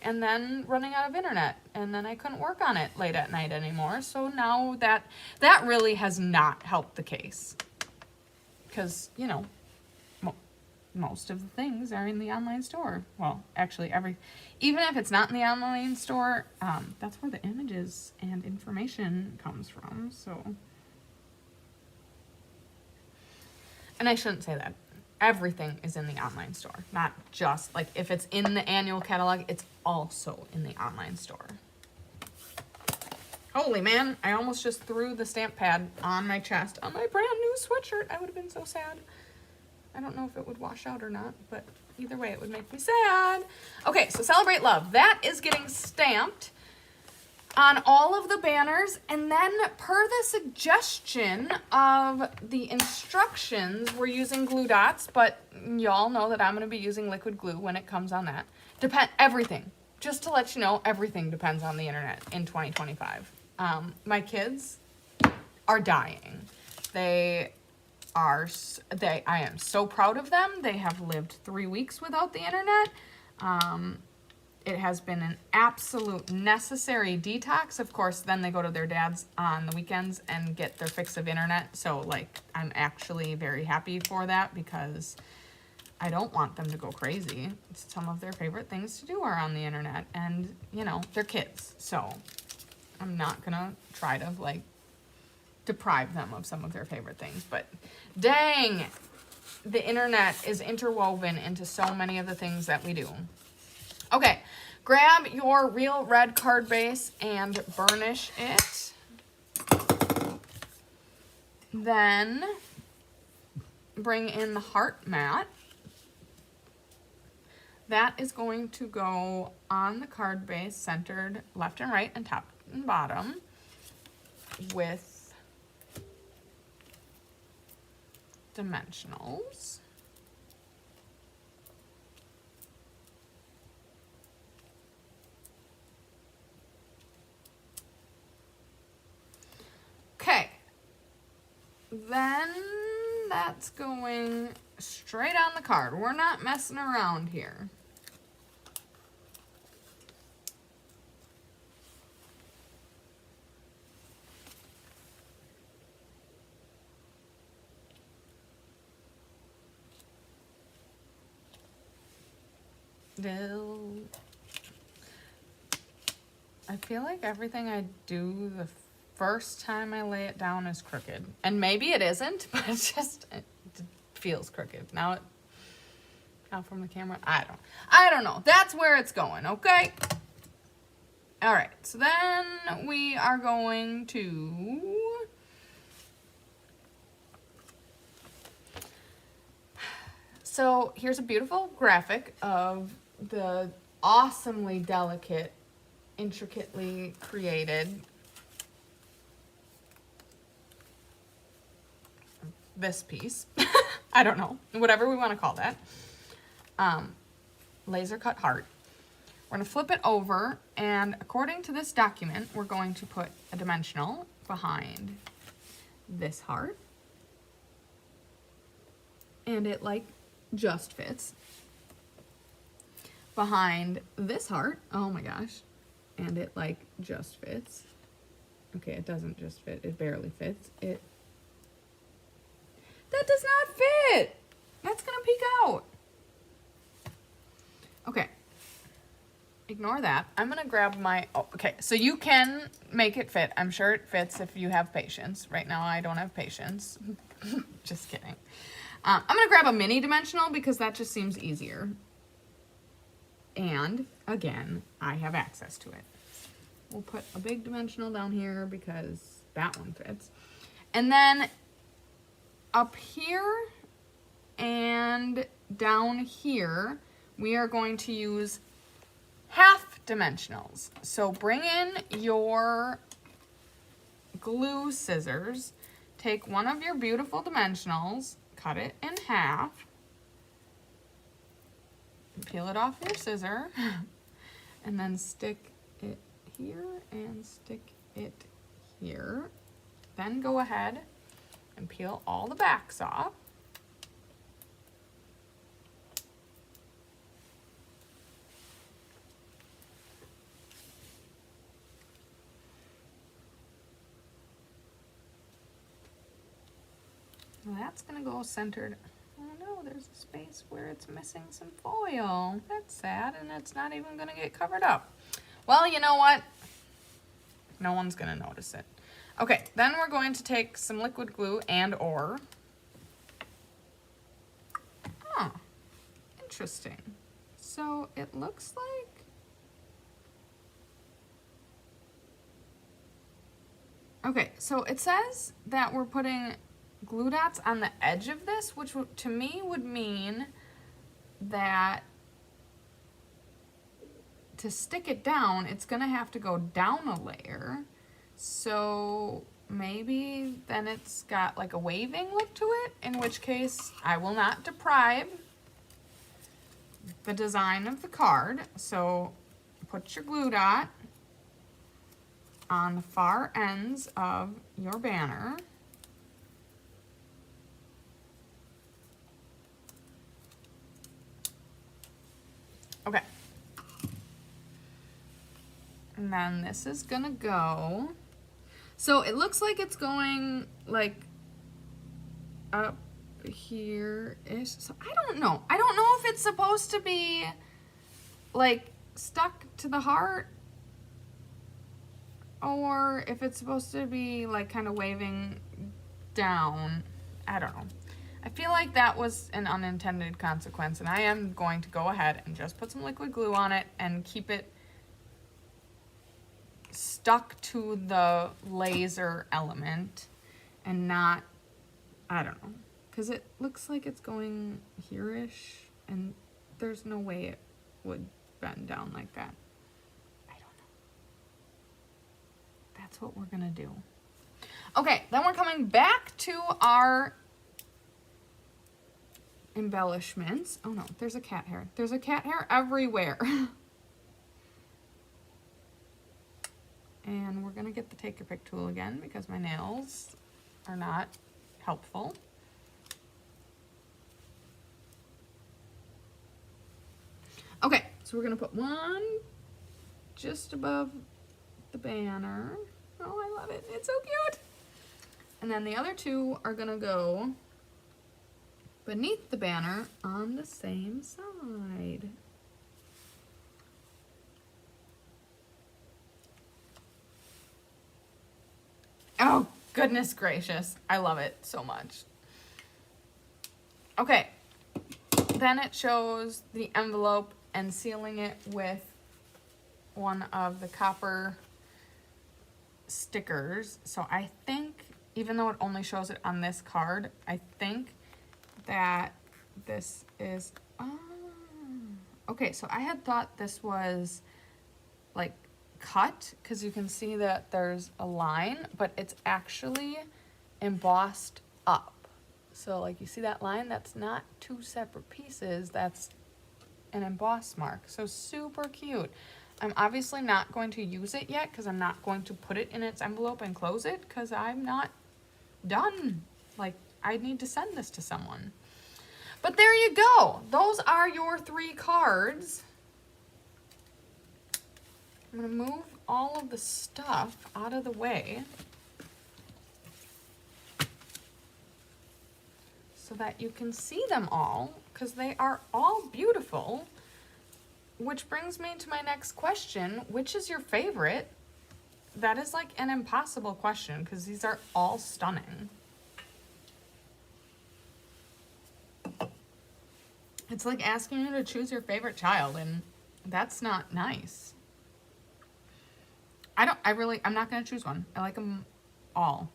And then running out of internet. And then I couldn't work on it late at night anymore. So now that really has not helped the case. Because, you know, most of the things are in the online store. Well, actually, even if it's not in the online store, that's where the images and information comes from. So, and I shouldn't say that. Everything is in the online store, not just like if it's in the annual catalog, it's also in the online store. Holy man, I almost just threw the stamp pad on my chest on my brand new sweatshirt. I would have been so sad. I don't know if it would wash out or not, but either way, it would make me sad. Okay, so Celebrate Love. That is getting stamped on all of the banners. And then per the suggestion of the instructions, we're using glue dots, but y'all know that I'm going to be using liquid glue when it comes on that. Everything. Just to let you know, everything depends on the internet in 2025. My kids are dying. I am so proud of them. They have lived 3 weeks without the internet. It has been an absolute necessary detox. Of course, then they go to their dad's on the weekends and get their fix of internet. So, like, I'm actually very happy for that because I don't want them to go crazy. Some of their favorite things to do are on the internet. And, you know, they're kids. So, I'm not going to try to, like, deprive them of some of their favorite things. But, dang, the internet is interwoven into so many of the things that we do. Okay, grab your real red card base and burnish it. Then bring in the heart mat. That is going to go on the card base, centered left and right and top and bottom with dimensionals. Okay, then that's going straight on the card. We're not messing around here. I feel like everything I do the first time I lay it down is crooked. And maybe it isn't, but it feels crooked. Now from the camera, I don't know. That's where it's going, okay? All right, so then we are going to so here's a beautiful graphic of the awesomely delicate, intricately created this piece. I don't know, whatever we want to call that. Laser cut heart. We're going to flip it over, and according to this document, we're going to put a dimensional behind this heart. And it like just fits. Behind this heart, oh my gosh, and it like just fits. Okay, it doesn't just fit, it barely fits. That does not fit. That's gonna peek out. Okay, ignore that. I'm gonna grab my, okay, so you can make it fit. I'm sure it fits if you have patience. Right now I don't have patience. Just kidding. I'm gonna grab a mini dimensional because that just seems easier. And again, I have access to it. We'll put a big dimensional down here because that one fits. And then up here and down here, we are going to use half dimensionals. So bring in your glue scissors, take one of your beautiful dimensionals, cut it in half, peel it off your scissor, and then stick it here and stick it here. Then go ahead and peel all the backs off. Well, that's gonna go centered. Oh no, there's a space where it's missing some foil. That's sad, and it's not even gonna get covered up. Well, you know what? No one's gonna notice it. Okay, then we're going to take some liquid glue and/or. Huh, interesting. So it looks like, okay, so it says that we're putting glue dots on the edge of this, which to me would mean that to stick it down, it's gonna have to go down a layer. So maybe then it's got like a waving look to it, in which case I will not deprive the design of the card. So put your glue dot on the far ends of your banner. Okay. And then this is gonna go. So it looks like it's going like up here-ish. So I don't know. I don't know if it's supposed to be like stuck to the heart or if it's supposed to be like kind of waving down. I don't know. I feel like that was an unintended consequence, and I am going to go ahead and just put some liquid glue on it and keep it stuck to the laser element and not, I don't know, because it looks like it's going here-ish, and there's no way it would bend down like that. I don't know. That's what we're gonna do. Okay, then we're coming back to our embellishments. Oh no, there's a cat hair. There's a cat hair everywhere. And we're gonna get the take your pick tool again because my nails are not helpful. Okay, so we're gonna put one just above the banner. Oh, I love it. It's so cute. And then the other two are gonna go beneath the banner on the same side. Oh, goodness gracious. I love it so much. Okay, then it shows the envelope and sealing it with one of the copper stickers. So I think, even though it only shows it on this card, I think that this is, okay, so I had thought this was like cut because you can see that there's a line, but it's actually embossed up. So like you see that line, that's not two separate pieces, that's an emboss mark. So super cute. I'm obviously not going to use it yet because I'm not going to put it in its envelope and close it because I'm not done. Like, I need to send this to someone. But there you go. Those are your 3 cards. I'm gonna move all of the stuff out of the way so that you can see them all, because they are all beautiful. Which brings me to my next question. Which is your favorite? That is like an impossible question because these are all stunning. It's like asking you to choose your favorite child, and that's not nice. I'm not going to choose one. I like them all.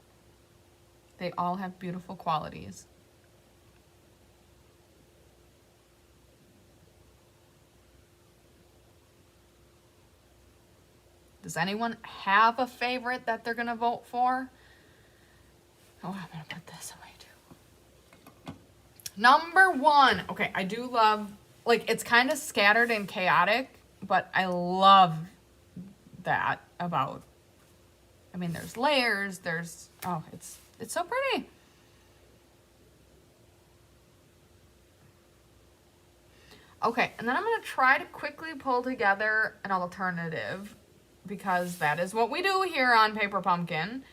They all have beautiful qualities. Does anyone have a favorite that they're going to vote for? Oh, I'm going to put this away too. Number 1. Okay, I do love, like, it's kind of scattered and chaotic, but I love that about, I mean, there's layers, there's, oh, it's so pretty. Okay, and then I'm going to try to quickly pull together an alternative because that is what we do here on Paper Pumpkin,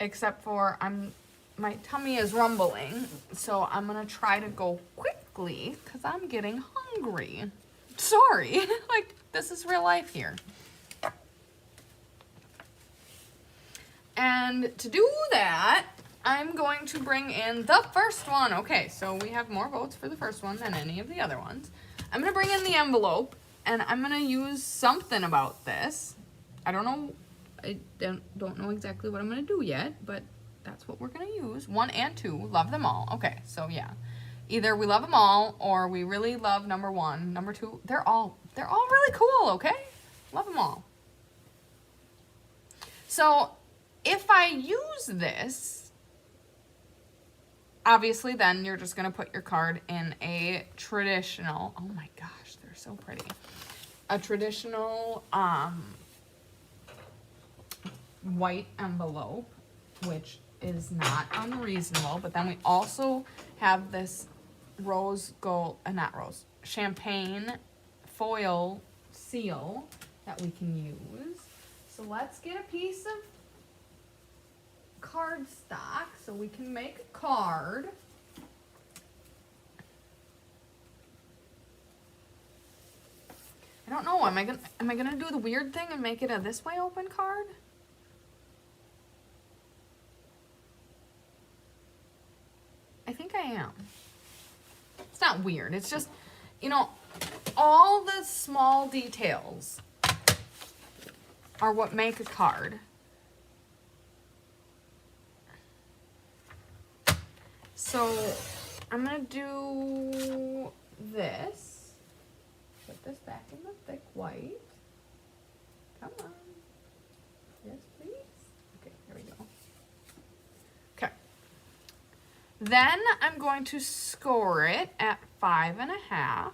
except for I'm my tummy is rumbling, so I'm gonna try to go quickly because I'm getting hungry. Sorry, like this is real life here. And to do that, I'm going to bring in the first one. Okay, so we have more votes for the first one than any of the other ones. I'm gonna bring in the envelope, and I'm gonna use something about this. I don't know, I don't know exactly what I'm gonna do yet, but that's what we're gonna use. 1 and 2, love them all. Okay, so yeah. Either we love them all, or we really love number 1. Number 2, they're all really cool, okay? Love them all. So, if I use this, obviously then you're just gonna put your card in a traditional, oh my gosh, they're so pretty. A traditional white envelope, which is not unreasonable, but then we also have this rose gold, not rose, champagne foil seal that we can use. So let's get a piece of cardstock so we can make a card. I don't know, am I gonna do the weird thing and make it a this way open card? I think I am. It's not weird, it's just, you know, all the small details are what make a card. So I'm gonna do this. Put this back in the thick white. Come on. Yes, please. Okay, here we go. Okay. Then I'm going to score it at 5.5.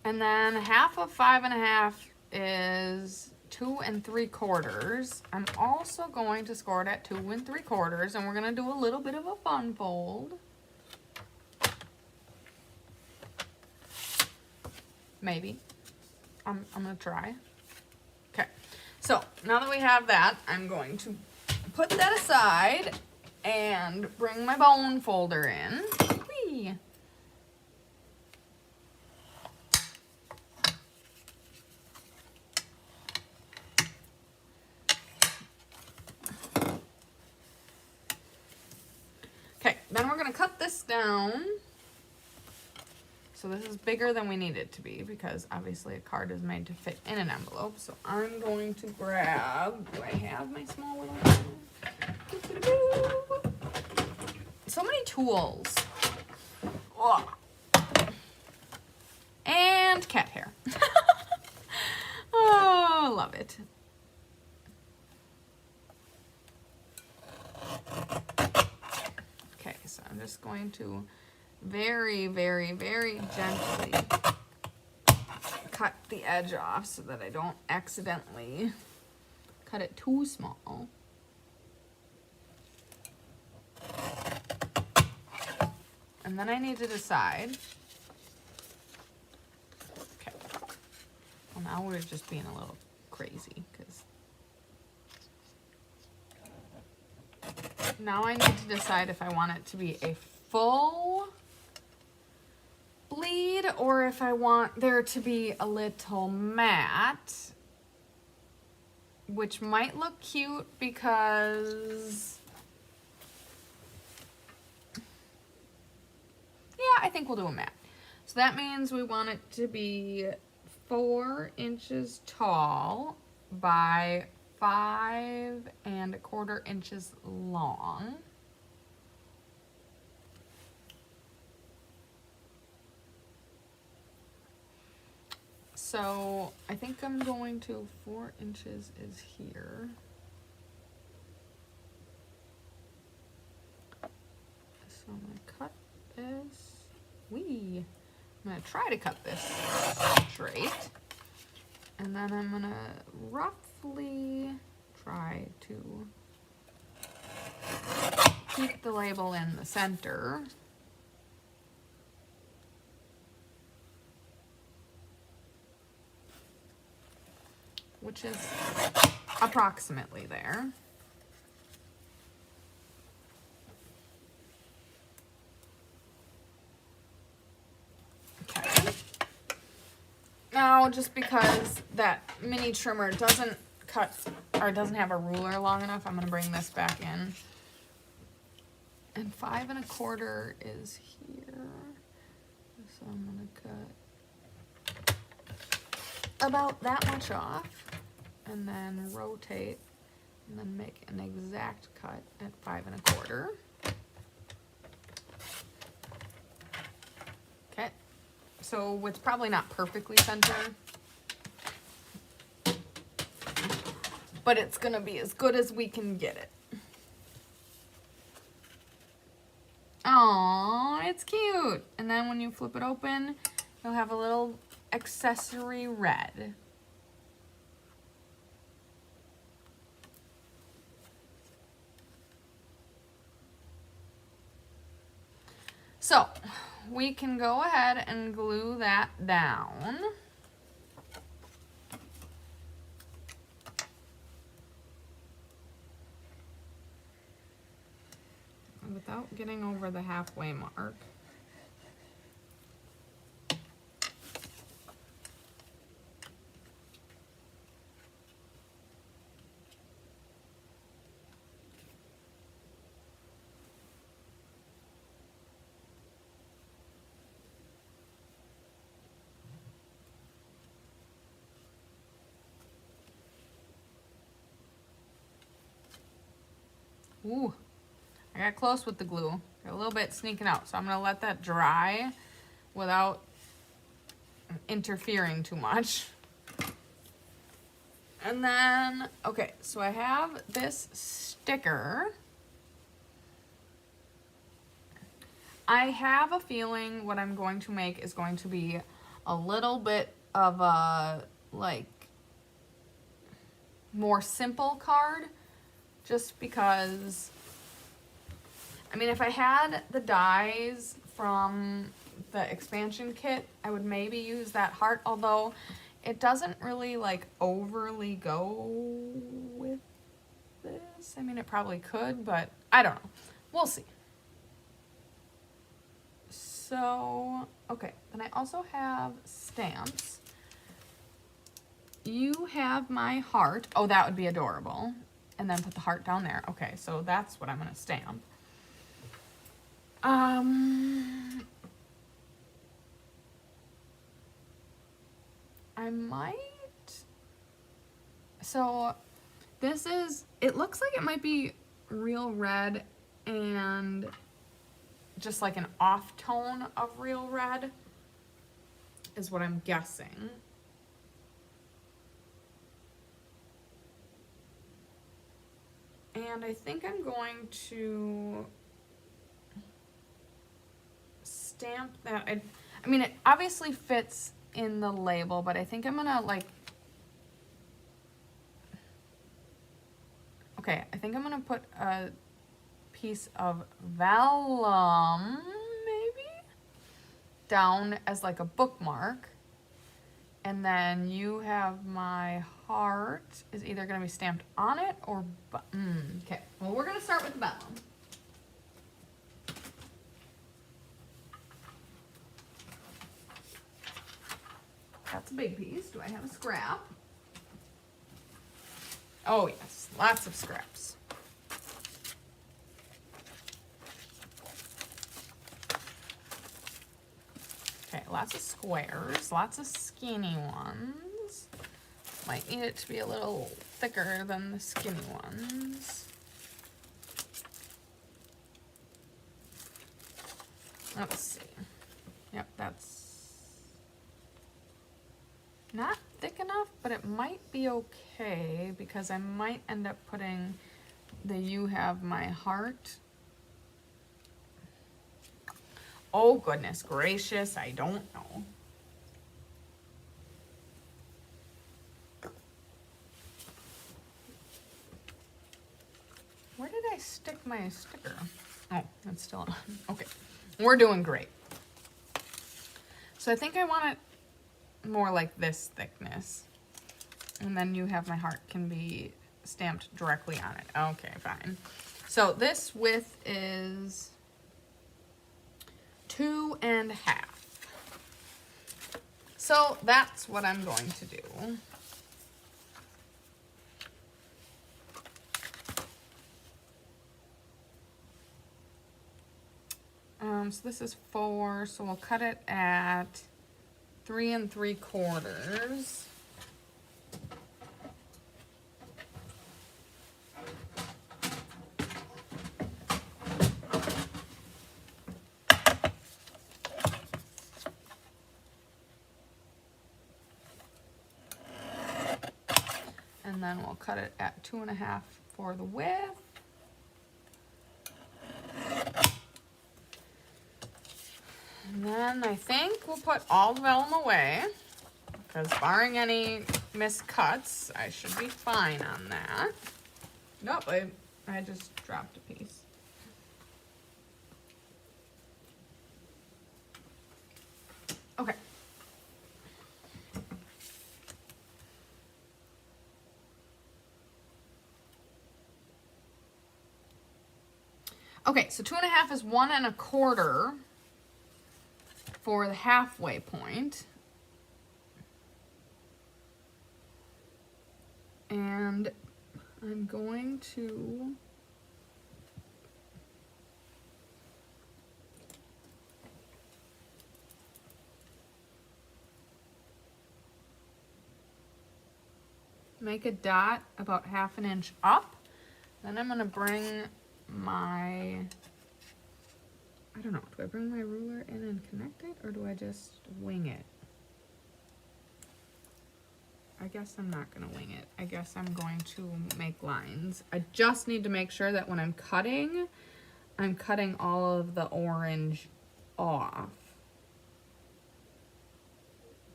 And then half of 5.5 is 2 3/4. I'm also going to score it at 2 3/4, and we're gonna do a little bit of a fun fold. Maybe. I'm gonna try. Okay, so now that we have that, I'm going to put that aside and bring my bone folder in. Whee! Okay, then we're gonna cut this down. So this is bigger than we need it to be because obviously a card is made to fit in an envelope. So I'm going to grab, do I have my small little one? So many tools. Ugh. And cat hair. Oh, love it. Okay, so I'm just going to very, very, very gently cut the edge off so that I don't accidentally cut it too small. And then I need to decide. Okay. Well, now we're just being a little crazy because now I need to decide if I want it to be a full bleed or if I want there to be a little mat, which might look cute because, yeah, I think we'll do a mat. So that means we want it to be 4 inches tall by 5 1/4 inches long. So I think I'm going to 4 inches is here. So I'm gonna cut this. I'm gonna try to cut this straight. And then I'm gonna roughly try to keep the label in the center. which is approximately there. Okay. Now, just because that mini trimmer doesn't cut, or doesn't have a ruler long enough, I'm going to bring this back in. And 5 1/4 is here. So I'm going to cut about that much off, and then rotate, and then make an exact cut at 5 1/4. Okay, so it's probably not perfectly centered, but it's gonna be as good as we can get it. Oh, it's cute. And then when you flip it open, you'll have a little accessory red. So we can go ahead and glue that down. Without getting over the halfway mark. Ooh, I got close with the glue. Got a little bit sneaking out, so I'm gonna let that dry without interfering too much. And then, okay, so I have this sticker. I have a feeling what I'm going to make is going to be a little bit of a, like, more simple card, just because, I mean, if I had the dies from the expansion kit, I would maybe use that heart, although it doesn't really, like, overly go with this. I mean, it probably could, but I don't know. We'll see. So, okay, then I also have stamps. You have my heart. Oh, that would be adorable. And then put the heart down there. Okay, so that's what I'm gonna stamp. I might, so this is, it looks like it might be real red and just like an off tone of real red is what I'm guessing. And I think I'm going to stamp that. I mean, it obviously fits in the label, but I think I'm gonna, like, okay, I think I'm gonna put a piece of vellum, maybe, down as like a bookmark. And then you have my heart is either gonna be stamped on it or, okay, well, we're gonna start with the vellum. That's a big piece. Do I have a scrap? Oh yes, lots of scraps. Okay, lots of squares, lots of skinny ones. Might need it to be a little thicker than the skinny ones. Let's see. Yep, that's not thick enough, but it might be okay because I might end up putting the "You Have My Heart." Oh, goodness gracious, I don't know. Where did I stick my sticker? Oh, it's still on. Okay, we're doing great. So I think I want it more like this thickness. And then you have my heart can be stamped directly on it. Okay, fine. So this width is 2.5. So that's what I'm going to do. So this is 4, so we'll cut it at 3 3/4. And then we'll cut it at 2.5 for the width. And then I think we'll put all the vellum away, because barring any miscuts, I should be fine on that. Nope, I just dropped a piece. Okay. Okay, so 2.5 is 1 1/4 for the halfway point. And I'm going to make a dot about 1/2 inch up. Then I'm gonna bring my, I don't know, do I bring my ruler in and connect it, or do I just wing it? I guess I'm not gonna wing it. I guess I'm going to make lines. I just need to make sure that when I'm cutting all of the orange off,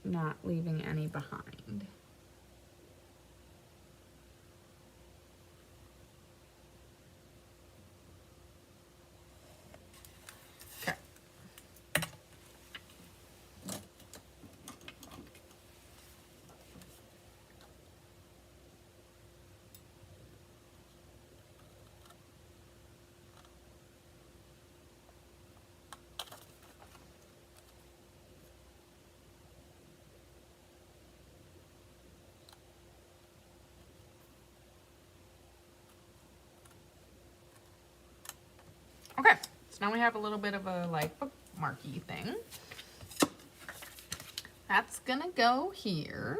not leaving any behind. Okay, so now we have a little bit of a like bookmarky thing. That's gonna go here.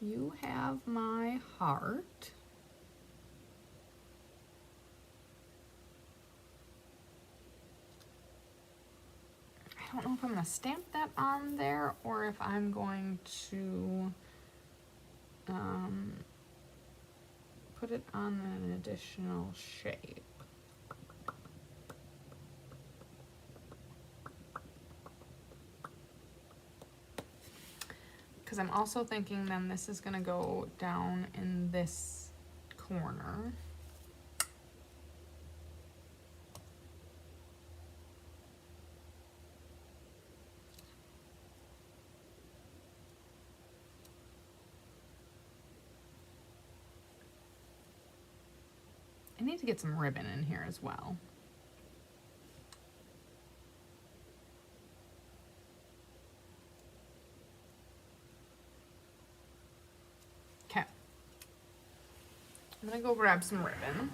You have my heart. I don't know if I'm gonna stamp that on there or if I'm going to put it on an additional shape. Because I'm also thinking then this is gonna go down in this corner. I need to get some ribbon in here as well. Okay. I'm gonna go grab some ribbon.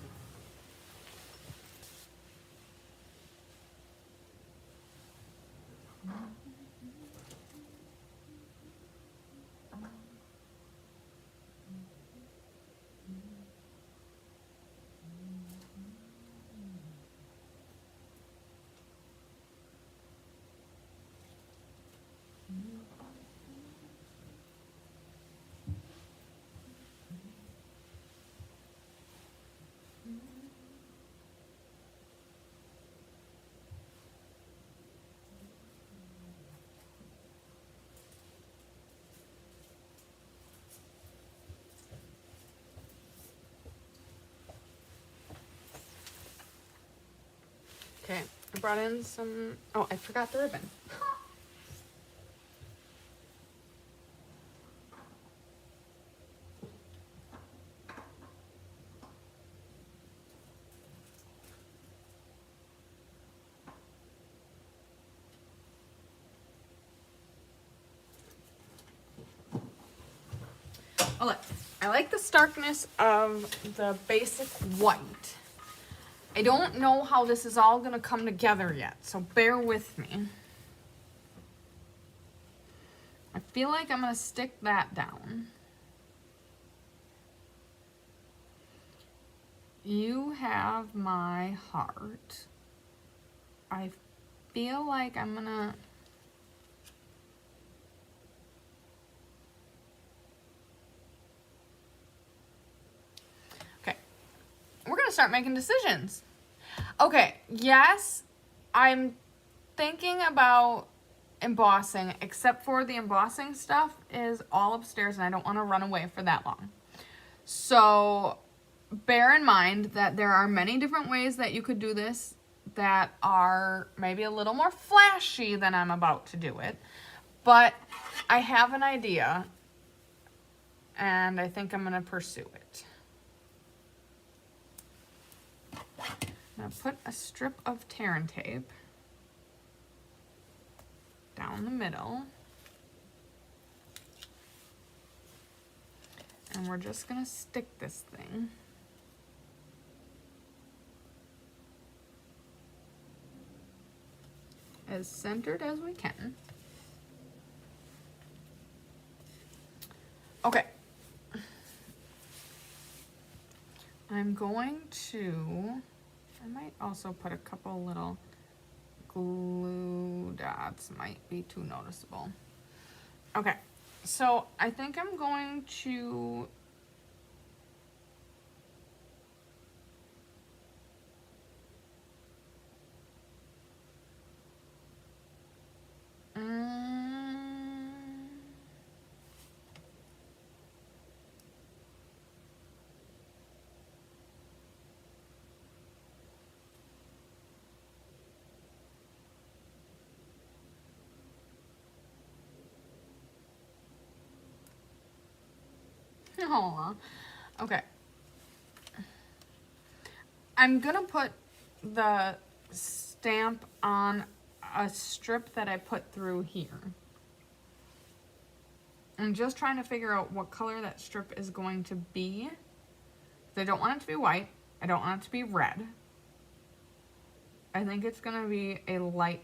Okay, I brought in some, oh, I forgot the ribbon. Oh, look, I like the starkness of the basic white. I don't know how this is all gonna come together yet, so bear with me. I feel like I'm gonna stick that down. You have my heart. I feel like I'm gonna... Okay, we're gonna start making decisions. Okay, yes, I'm thinking about embossing, except for the embossing stuff is all upstairs and I don't want to run away for that long. So bear in mind that there are many different ways that you could do this that are maybe a little more flashy than I'm about to do it. But I have an idea and I think I'm going to pursue it. I'm going to put a strip of Terran tape down the middle. And we're just going to stick this thing. As centered as we can. Okay. I'm going to, I might also put a couple little glue dots, might be too noticeable. Okay, so I think I'm going to Aw. Okay. I'm gonna put the stamp on a strip that I put through here. I'm just trying to figure out what color that strip is going to be. I don't want it to be white. I don't want it to be red. I think it's gonna be a light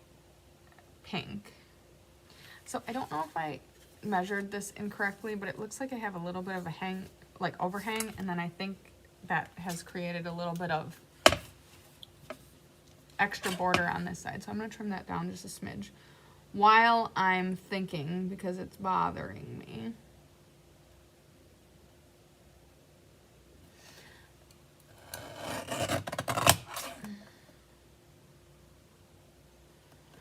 pink. So I don't know if I measured this incorrectly, but it looks like I have a little bit of a hang, like overhang, and then I think that has created a little bit of extra border on this side. So I'm gonna trim that down just a smidge while I'm thinking, because it's bothering me.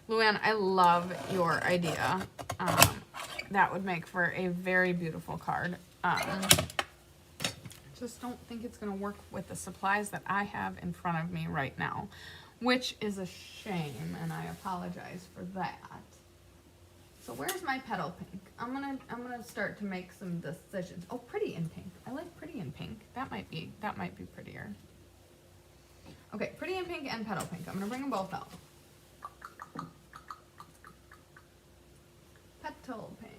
Luann, I love your idea. That would make for a very beautiful card. Just don't think it's gonna work with the supplies that I have in front of me right now, which is a shame, and I apologize for that. So where's my petal pink? I'm gonna start to make some decisions. Oh, pretty in pink. I like pretty in pink. That might be prettier. Okay, pretty in pink and petal pink. I'm gonna bring them both out. Petal pink.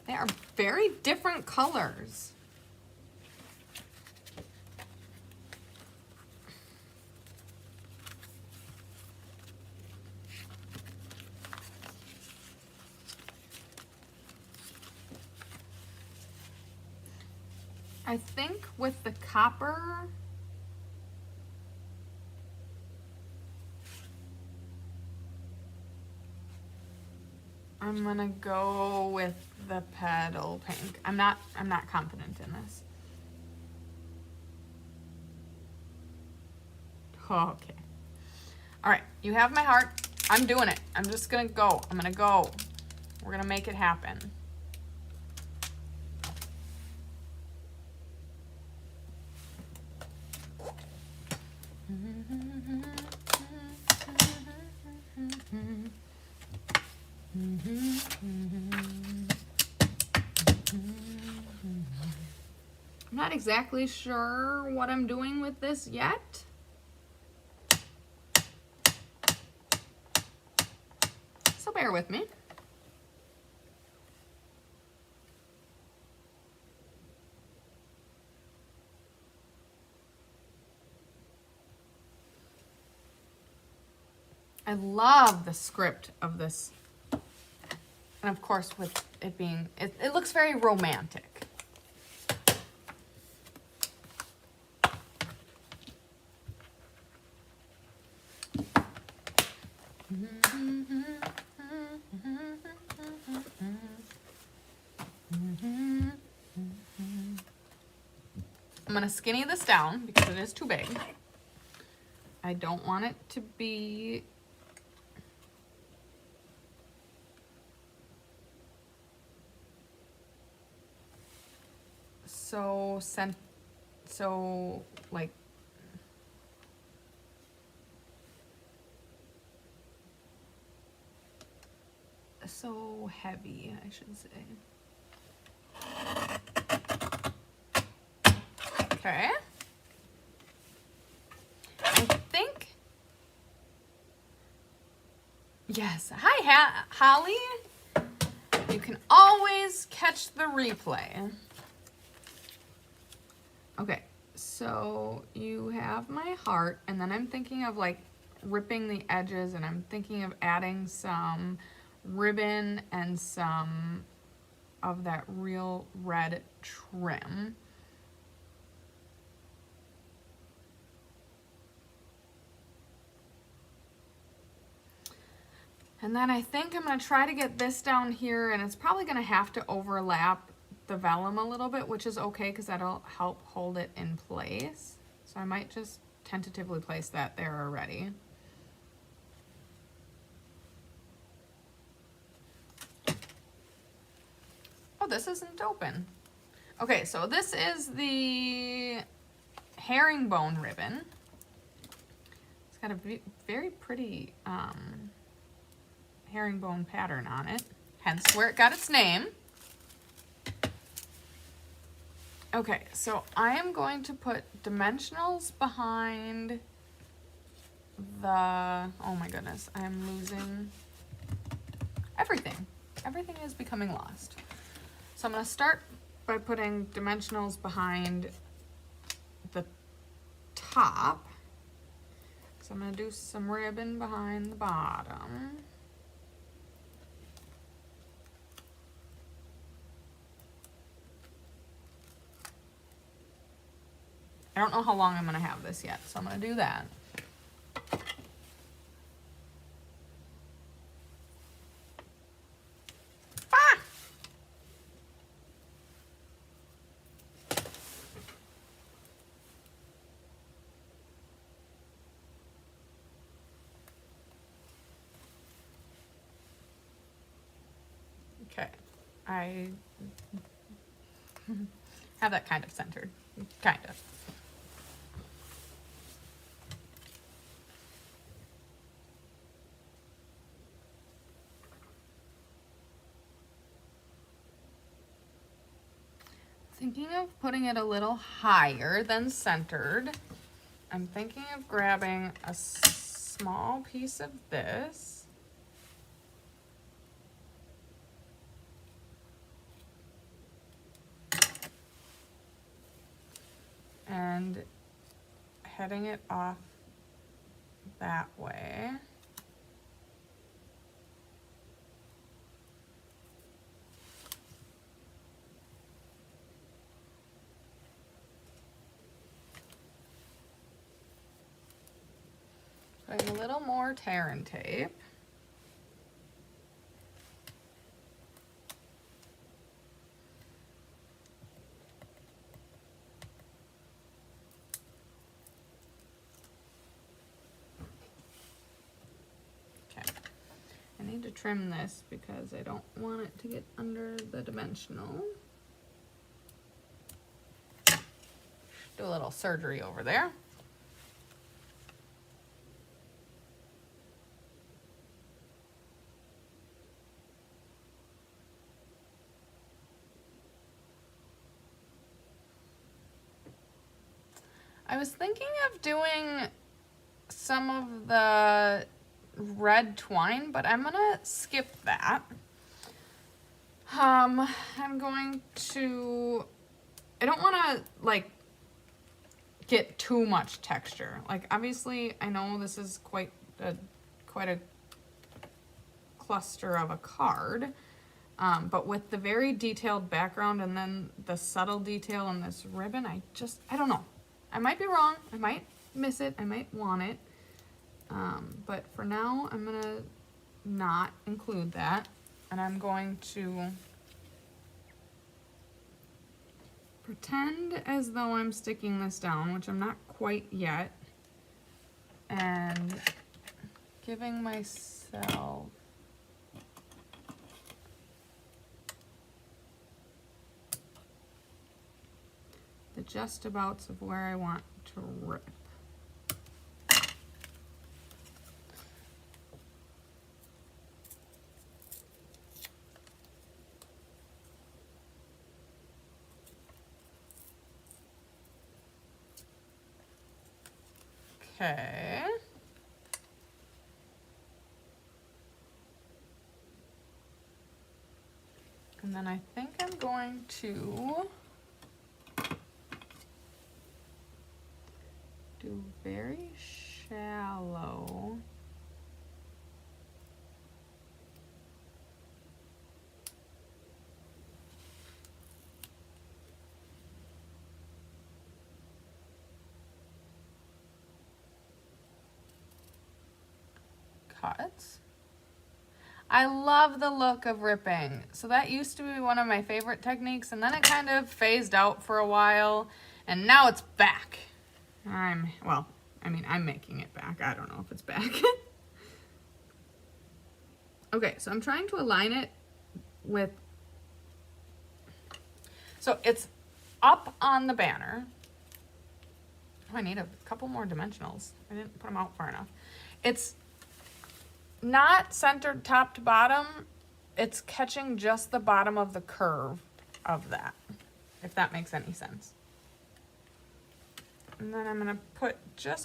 They are very different colors. I think with the copper, I'm gonna go with the petal pink. I'm not confident in this. Okay. All right, you have my heart. I'm doing it. I'm just gonna go. I'm gonna go. We're gonna make it happen. I'm not exactly sure what I'm doing with this yet. So bear with me. I love the script of this. And of course, with it being, it looks very romantic. I'm gonna skinny this down because it is too big. I don't want it to be so like so heavy, I should say. Okay. I think. Yes. Hi, Holly. You can always catch the replay. Okay, so you have my heart, and then I'm thinking of like ripping the edges, and I'm thinking of adding some ribbon and some of that real red trim. And then I think I'm going to try to get this down here, and it's probably going to have to overlap the vellum a little bit, which is okay because that'll help hold it in place. So I might just tentatively place that there already. Oh, this isn't open. Okay, so this is the herringbone ribbon. It's got a very pretty herringbone pattern on it, hence where it got its name. Okay, so I am going to put dimensionals behind the, oh my goodness, I am losing everything. Everything is becoming lost. So I'm going to start by putting dimensionals behind the top. So I'm going to do some ribbon behind the bottom. I don't know how long I'm going to have this yet, so I'm going to do that. Ah! Okay, I have that kind of centered, kind of. Thinking of putting it a little higher than centered. I'm thinking of grabbing a small piece of this. And heading it off that way. Putting a little more tear and tape. Okay. I need to trim this because I don't want it to get under the dimensional. Do a little surgery over there. I was thinking of doing some of the red twine, but I'm gonna skip that. I'm going to, I don't want to like get too much texture. Like obviously I know this is quite a cluster of a card, but with the very detailed background and then the subtle detail in this ribbon, I don't know. I might be wrong. I might miss it. I might want it. But for now, I'm gonna not include that. And I'm going to pretend as though I'm sticking this down, which I'm not quite yet. And giving myself the just abouts of where I want to rip. Okay. And then I think I'm going to do very shallow. Cuts. I love the look of ripping. So that used to be one of my favorite techniques, and then it kind of phased out for a while, and now it's back. I'm making it back. I don't know if it's back. Okay, so I'm trying to align it with, so it's up on the banner. Oh, I need a couple more dimensionals. I didn't put them out far enough. It's not centered top to bottom. It's catching just the bottom of the curve of that, if that makes any sense. And then I'm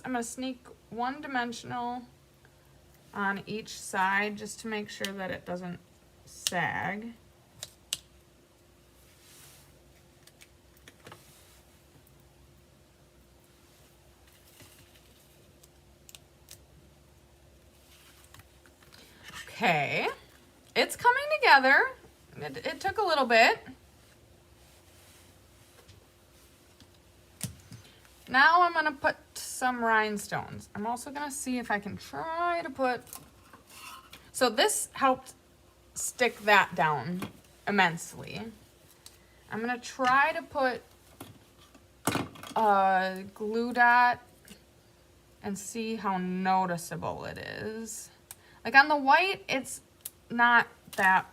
gonna sneak one dimensional on each side just to make sure that it doesn't sag. Okay, it's coming together. It took a little bit. Now I'm gonna put some rhinestones. I'm also gonna see if I can try to put, so this helped stick that down immensely. I'm gonna try to put a glue dot and see how noticeable it is. Like on the white, it's not that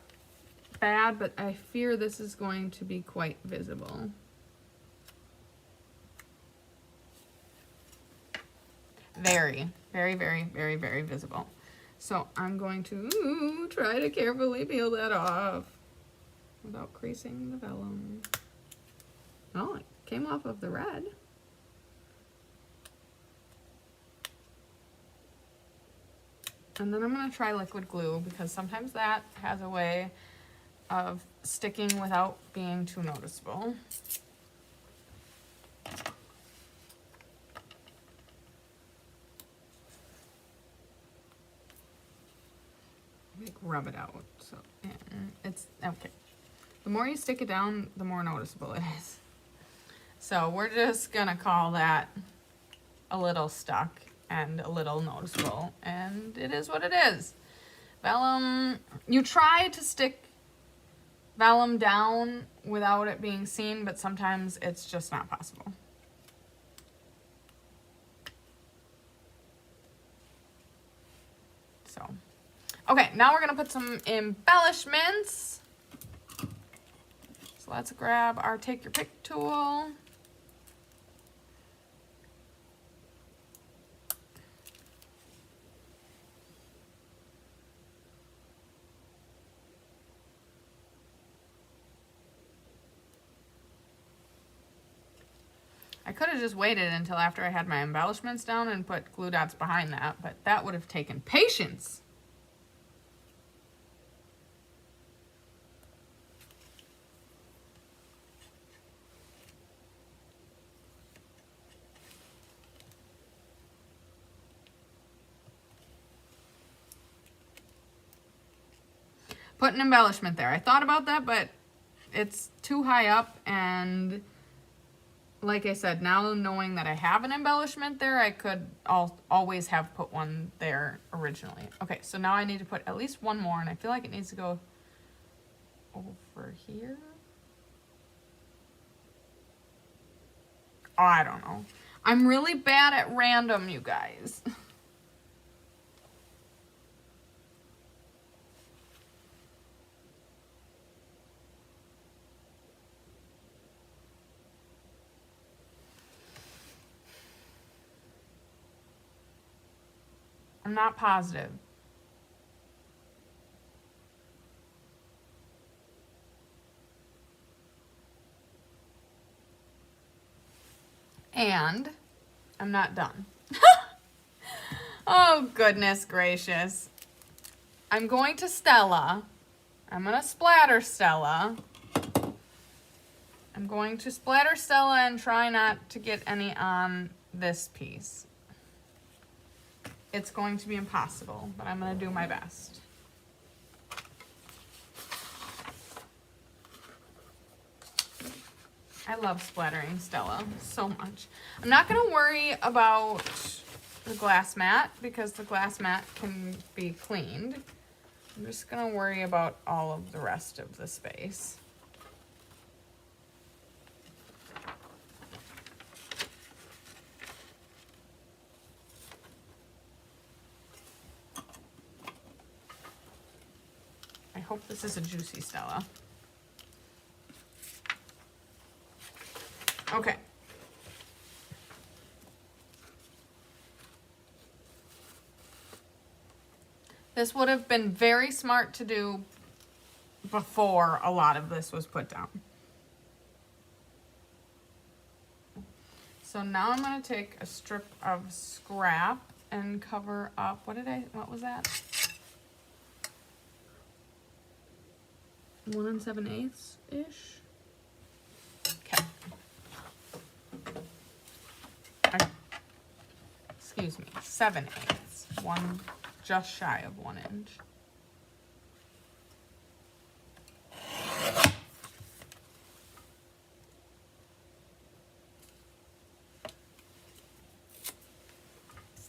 bad, but I fear this is going to be quite visible. Very, very, very, very, very visible. So I'm going to try to carefully peel that off without creasing the vellum. Oh, it came off of the red. And then I'm going to try liquid glue because sometimes that has a way of sticking without being too noticeable. Like rub it out. So yeah, it's okay. The more you stick it down, the more noticeable it is. So we're just going to call that a little stuck and a little noticeable, and it is what it is. Vellum, you try to stick vellum down without it being seen, but sometimes it's just not possible. So, okay, now we're gonna put some embellishments. So let's grab our take your pick tool. I could have just waited until after I had my embellishments down and put glue dots behind that, but that would have taken patience. Put an embellishment there. I thought about that, but it's too high up, and like I said, now knowing that I have an embellishment there, I could always have put one there originally. Okay, so now I need to put at least one more, and I feel like it needs to go over here. Oh, I don't know. I'm really bad at random, you guys. I'm not positive. And I'm not done. Oh, goodness gracious. I'm going to Stella. I'm going to splatter Stella. I'm going to splatter Stella and try not to get any on this piece. It's going to be impossible, but I'm going to do my best. I love splattering Stella so much. I'm not going to worry about the glass mat because the glass mat can be cleaned. I'm just going to worry about all of the rest of the space. I hope this is a juicy Stella. Okay. This would have been very smart to do before a lot of this was put down. So now I'm going to take a strip of scrap and cover up, what was that? 1 7/8-ish. Okay. Excuse me, 7/8. One just shy of 1 inch.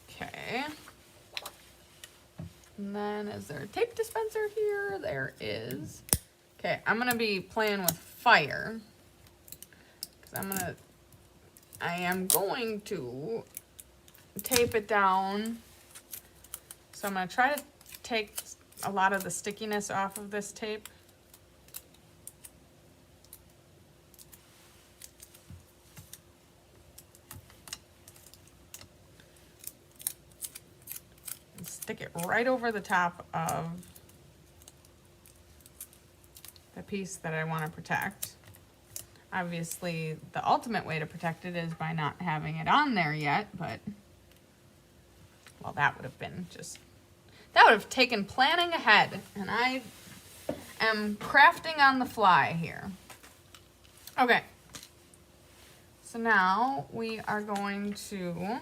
Okay. And then is there a tape dispenser here? There is. Okay, I'm gonna be playing with fire. Because I am going to tape it down. So I'm gonna try to take a lot of the stickiness off of this tape. And stick it right over the top of the piece that I want to protect. Obviously, the ultimate way to protect it is by not having it on there yet, but, well, that would have taken planning ahead, and I am crafting on the fly here. Okay, so now we are going to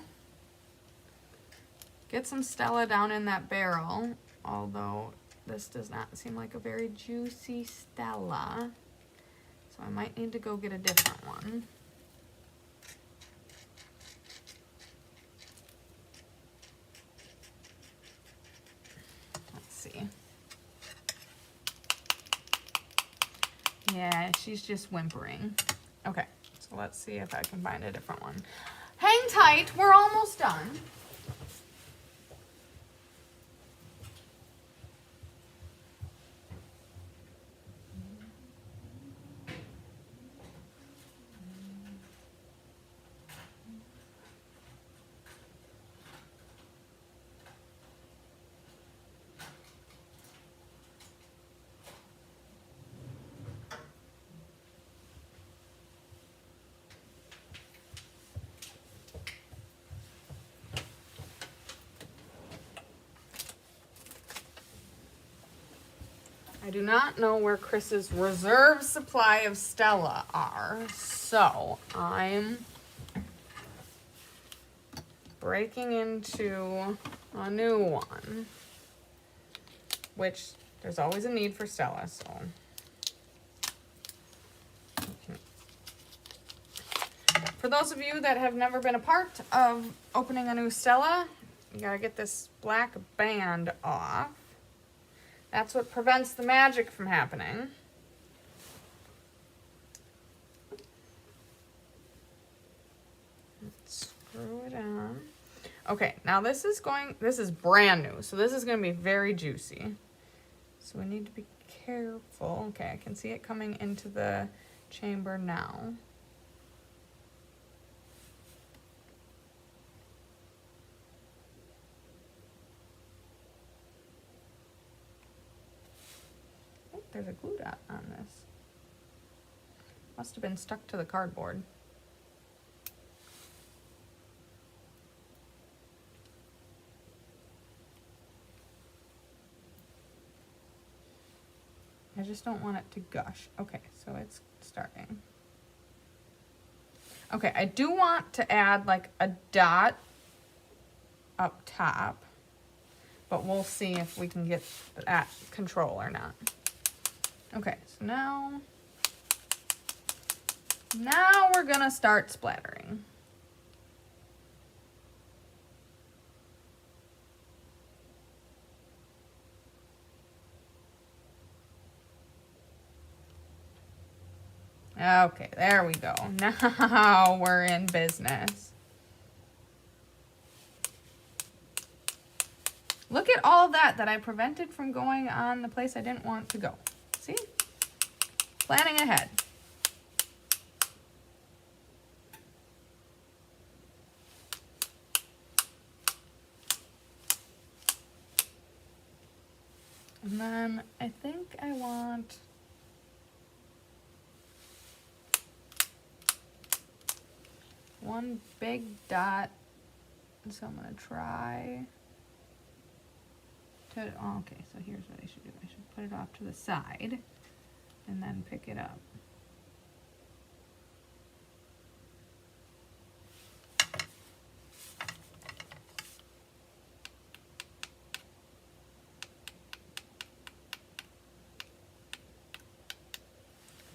get some Stella down in that barrel, although this does not seem like a very juicy Stella, so I might need to go get a different one. Let's see. Yeah, she's just whimpering. Okay, so let's see if I can find a different one. Hang tight, we're almost done. do not know where Chris's reserve supply of Stella are, so I'm breaking into a new one, which there's always a need for Stella, so. For those of you that have never been a part of opening a new Stella, you gotta get this black band off. That's what prevents the magic from happening. Let's screw it on. Okay, now this is brand new, so this is gonna be very juicy. So we need to be careful. Okay, I can see it coming into the chamber now. There's a glue dot on this. Must have been stuck to the cardboard. I just don't want it to gush. Okay, so it's starting. Okay, I do want to add like a dot up top, but we'll see if we can get that control or not. Okay, so now we're gonna start splattering. Okay, there we go. Now we're in business. Look at all that I prevented from going on the place I didn't want to go. See? Planning ahead. And then I think I want one big dot. So I'm going to try to, oh, okay, so here's what I should do. I should put it off to the side and then pick it up.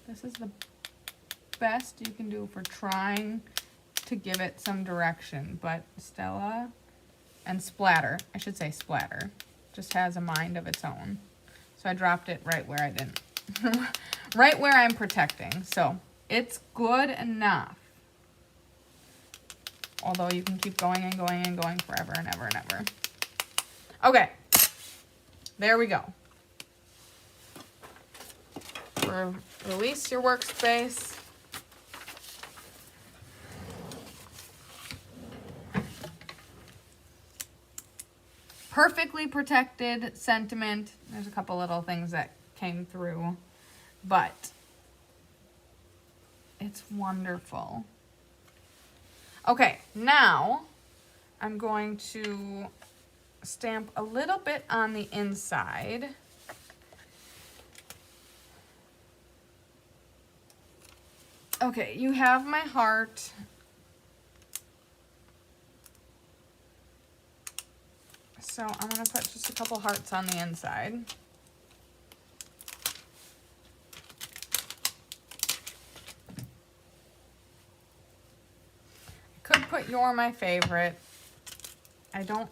This is the best you can do for trying to give it some direction, but Stella and Splatter, I should say Splatter, just has a mind of its own. So I dropped it right where I didn't, right where I'm protecting. So it's good enough. Although you can keep going and going and going forever and ever and ever. Okay, there we go. Release your workspace. Perfectly protected sentiment. There's a couple little things that came through, but it's wonderful. Okay, now I'm going to stamp a little bit on the inside. Okay, you have my heart. So I'm going to put just a couple hearts on the inside. I could put "You're my favorite." I don't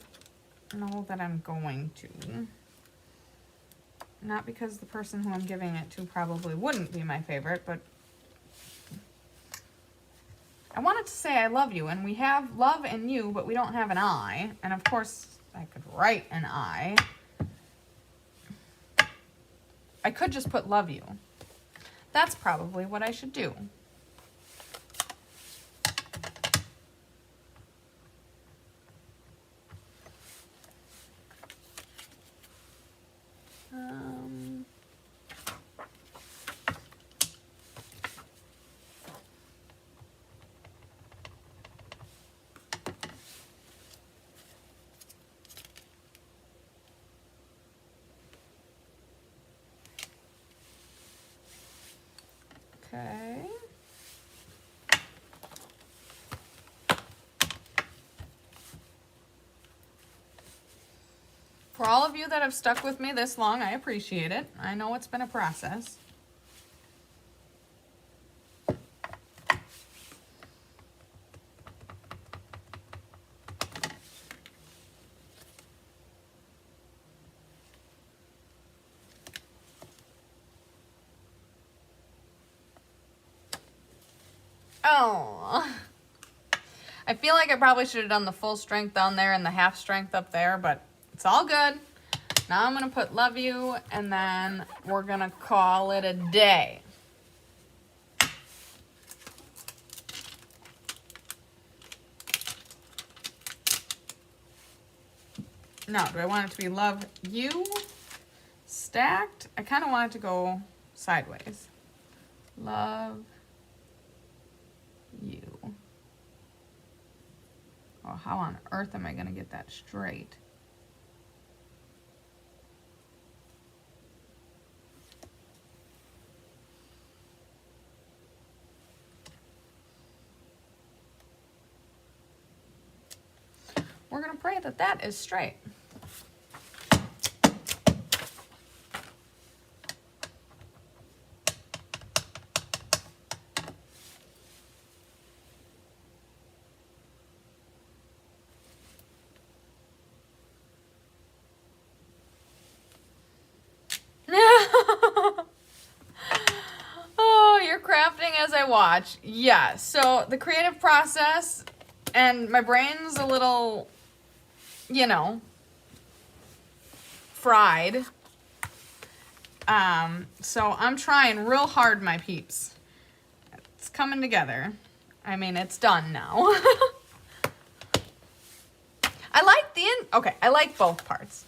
know that I'm going to. Not because the person who I'm giving it to probably wouldn't be my favorite, but I wanted to say I love you, and we have love and you, but we don't have an I. And of course, I could write an I. I could just put "love you." That's probably what I should do. For all of you that have stuck with me this long, I appreciate it. I know it's been a process. Oh, I feel like I probably should have done the full strength down there and the half strength up there, but it's all good. Now I'm gonna put love you, and then we're gonna call it a day. Now, do I want it to be love you stacked? I kind of want it to go sideways. Love you. Oh, how on earth am I going to get that straight? We're going to pray that that is straight. Oh, you're crafting as I watch. Yeah, so the creative process, and my brain's a little, you know, fried. So I'm trying real hard, my peeps. It's coming together. I mean, it's done now. I like I like both parts.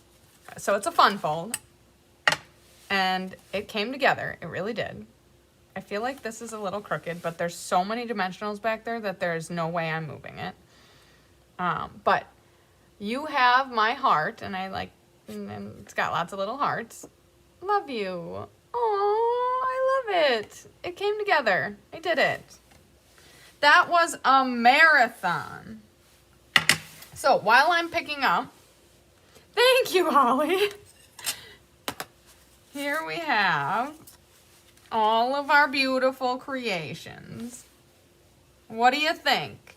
So it's a fun fold. And it came together. It really did. I feel like this is a little crooked, but there's so many dimensionals back there that there's no way I'm moving it. But you have my heart, and and it's got lots of little hearts. Love you. Oh, I love it. It came together. I did it. That was a marathon. So while I'm picking up, thank you, Holly. Here we have all of our beautiful creations. What do you think?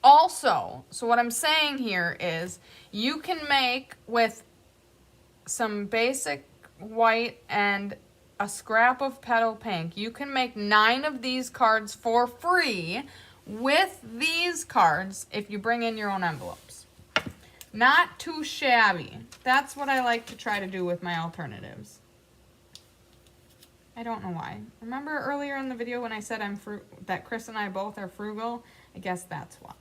Also, so what I'm saying here is you can make with some basic white and a scrap of petal pink, you can make 9 of these cards for free with these cards if you bring in your own envelopes. Not too shabby. That's what I like to try to do with my alternatives. I don't know why. Remember earlier in the video when I said that Chris and I both are frugal? I guess that's why.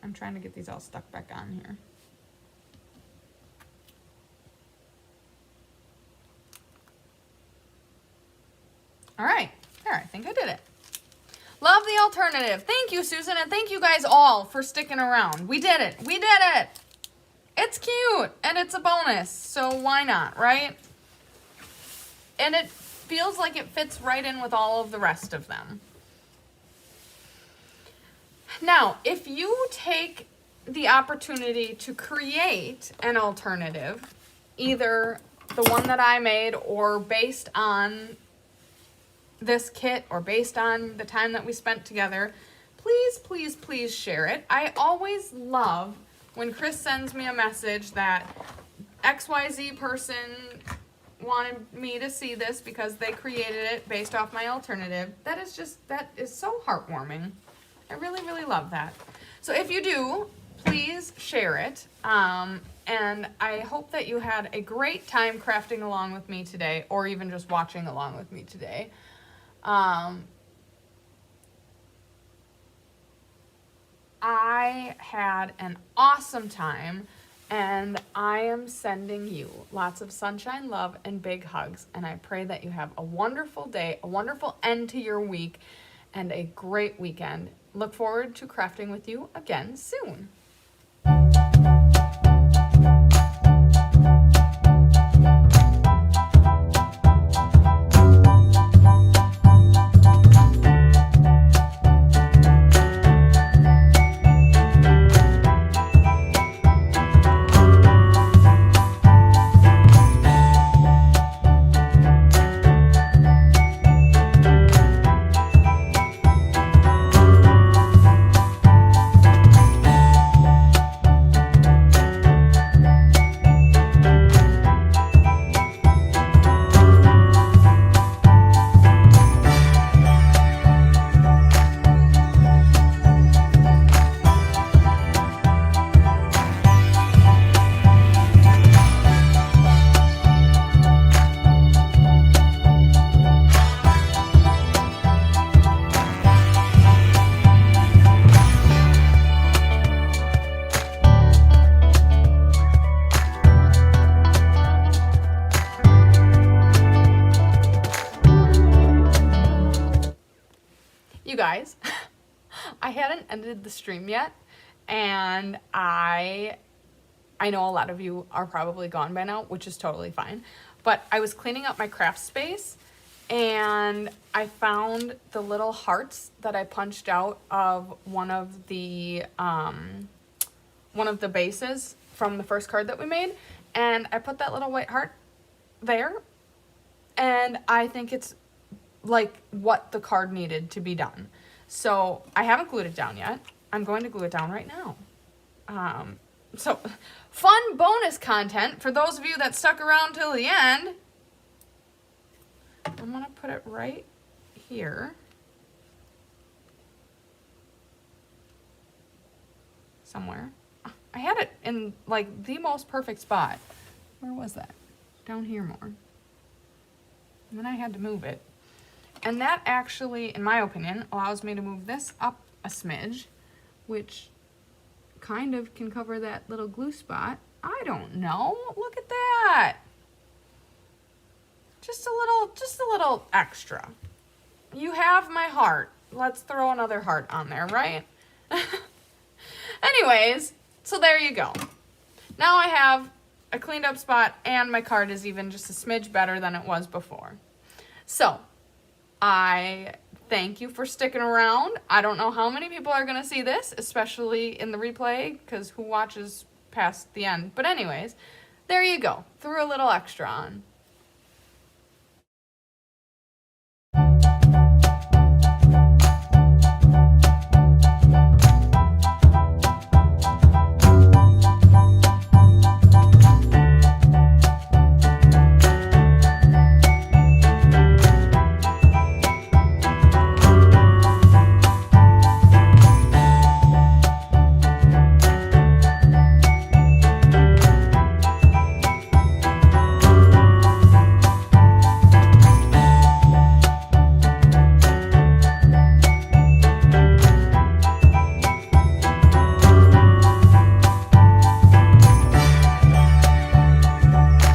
I'm trying to get these all stuck back on here. All right. There, I think I did it. Love the alternative. Thank you, Susan, and thank you guys all for sticking around. We did it. We did it. It's cute, and it's a bonus, so why not, right? And it feels like it fits right in with all of the rest of them. Now, if you take the opportunity to create an alternative, either the one that I made or based on this kit or based on the time that we spent together, please, please, please share it. I always love when Chris sends me a message that XYZ person wanted me to see this because they created it based off my alternative. That is so heartwarming. I really, really love that. So if you do, please share it. And I hope that you had a great time crafting along with me today, or even just watching along with me today. I had an awesome time, and I am sending you lots of sunshine, love, and big hugs. And I pray that you have a wonderful day, a wonderful end to your week, and a great weekend. Look forward to crafting with you again soon. you guys, I hadn't ended the stream yet, and I know a lot of you are probably gone by now, which is totally fine, but I was cleaning up my craft space, and I found the little hearts that I punched out of one of the bases from the first card that we made, and I put that little white heart there, and I think it's like what the card needed to be done. So I haven't glued it down yet. I'm going to glue it down right now. So fun bonus content for those of you that stuck around till the end. I'm gonna put it right here. Somewhere. I had it in like the most perfect spot. Where was that? Down here more. And then I had to move it. And that actually, in my opinion, allows me to move this up a smidge, which kind of can cover that little glue spot. I don't know. Look at that. Just a little extra. You have my heart. Let's throw another heart on there, right? Anyways, so there you go. Now I have a cleaned up spot, and my card is even just a smidge better than it was before. So, I thank you for sticking around. I don't know how many people are going to see this, especially in the replay, because who watches past the end? But anyways, there you go. Threw a little extra on.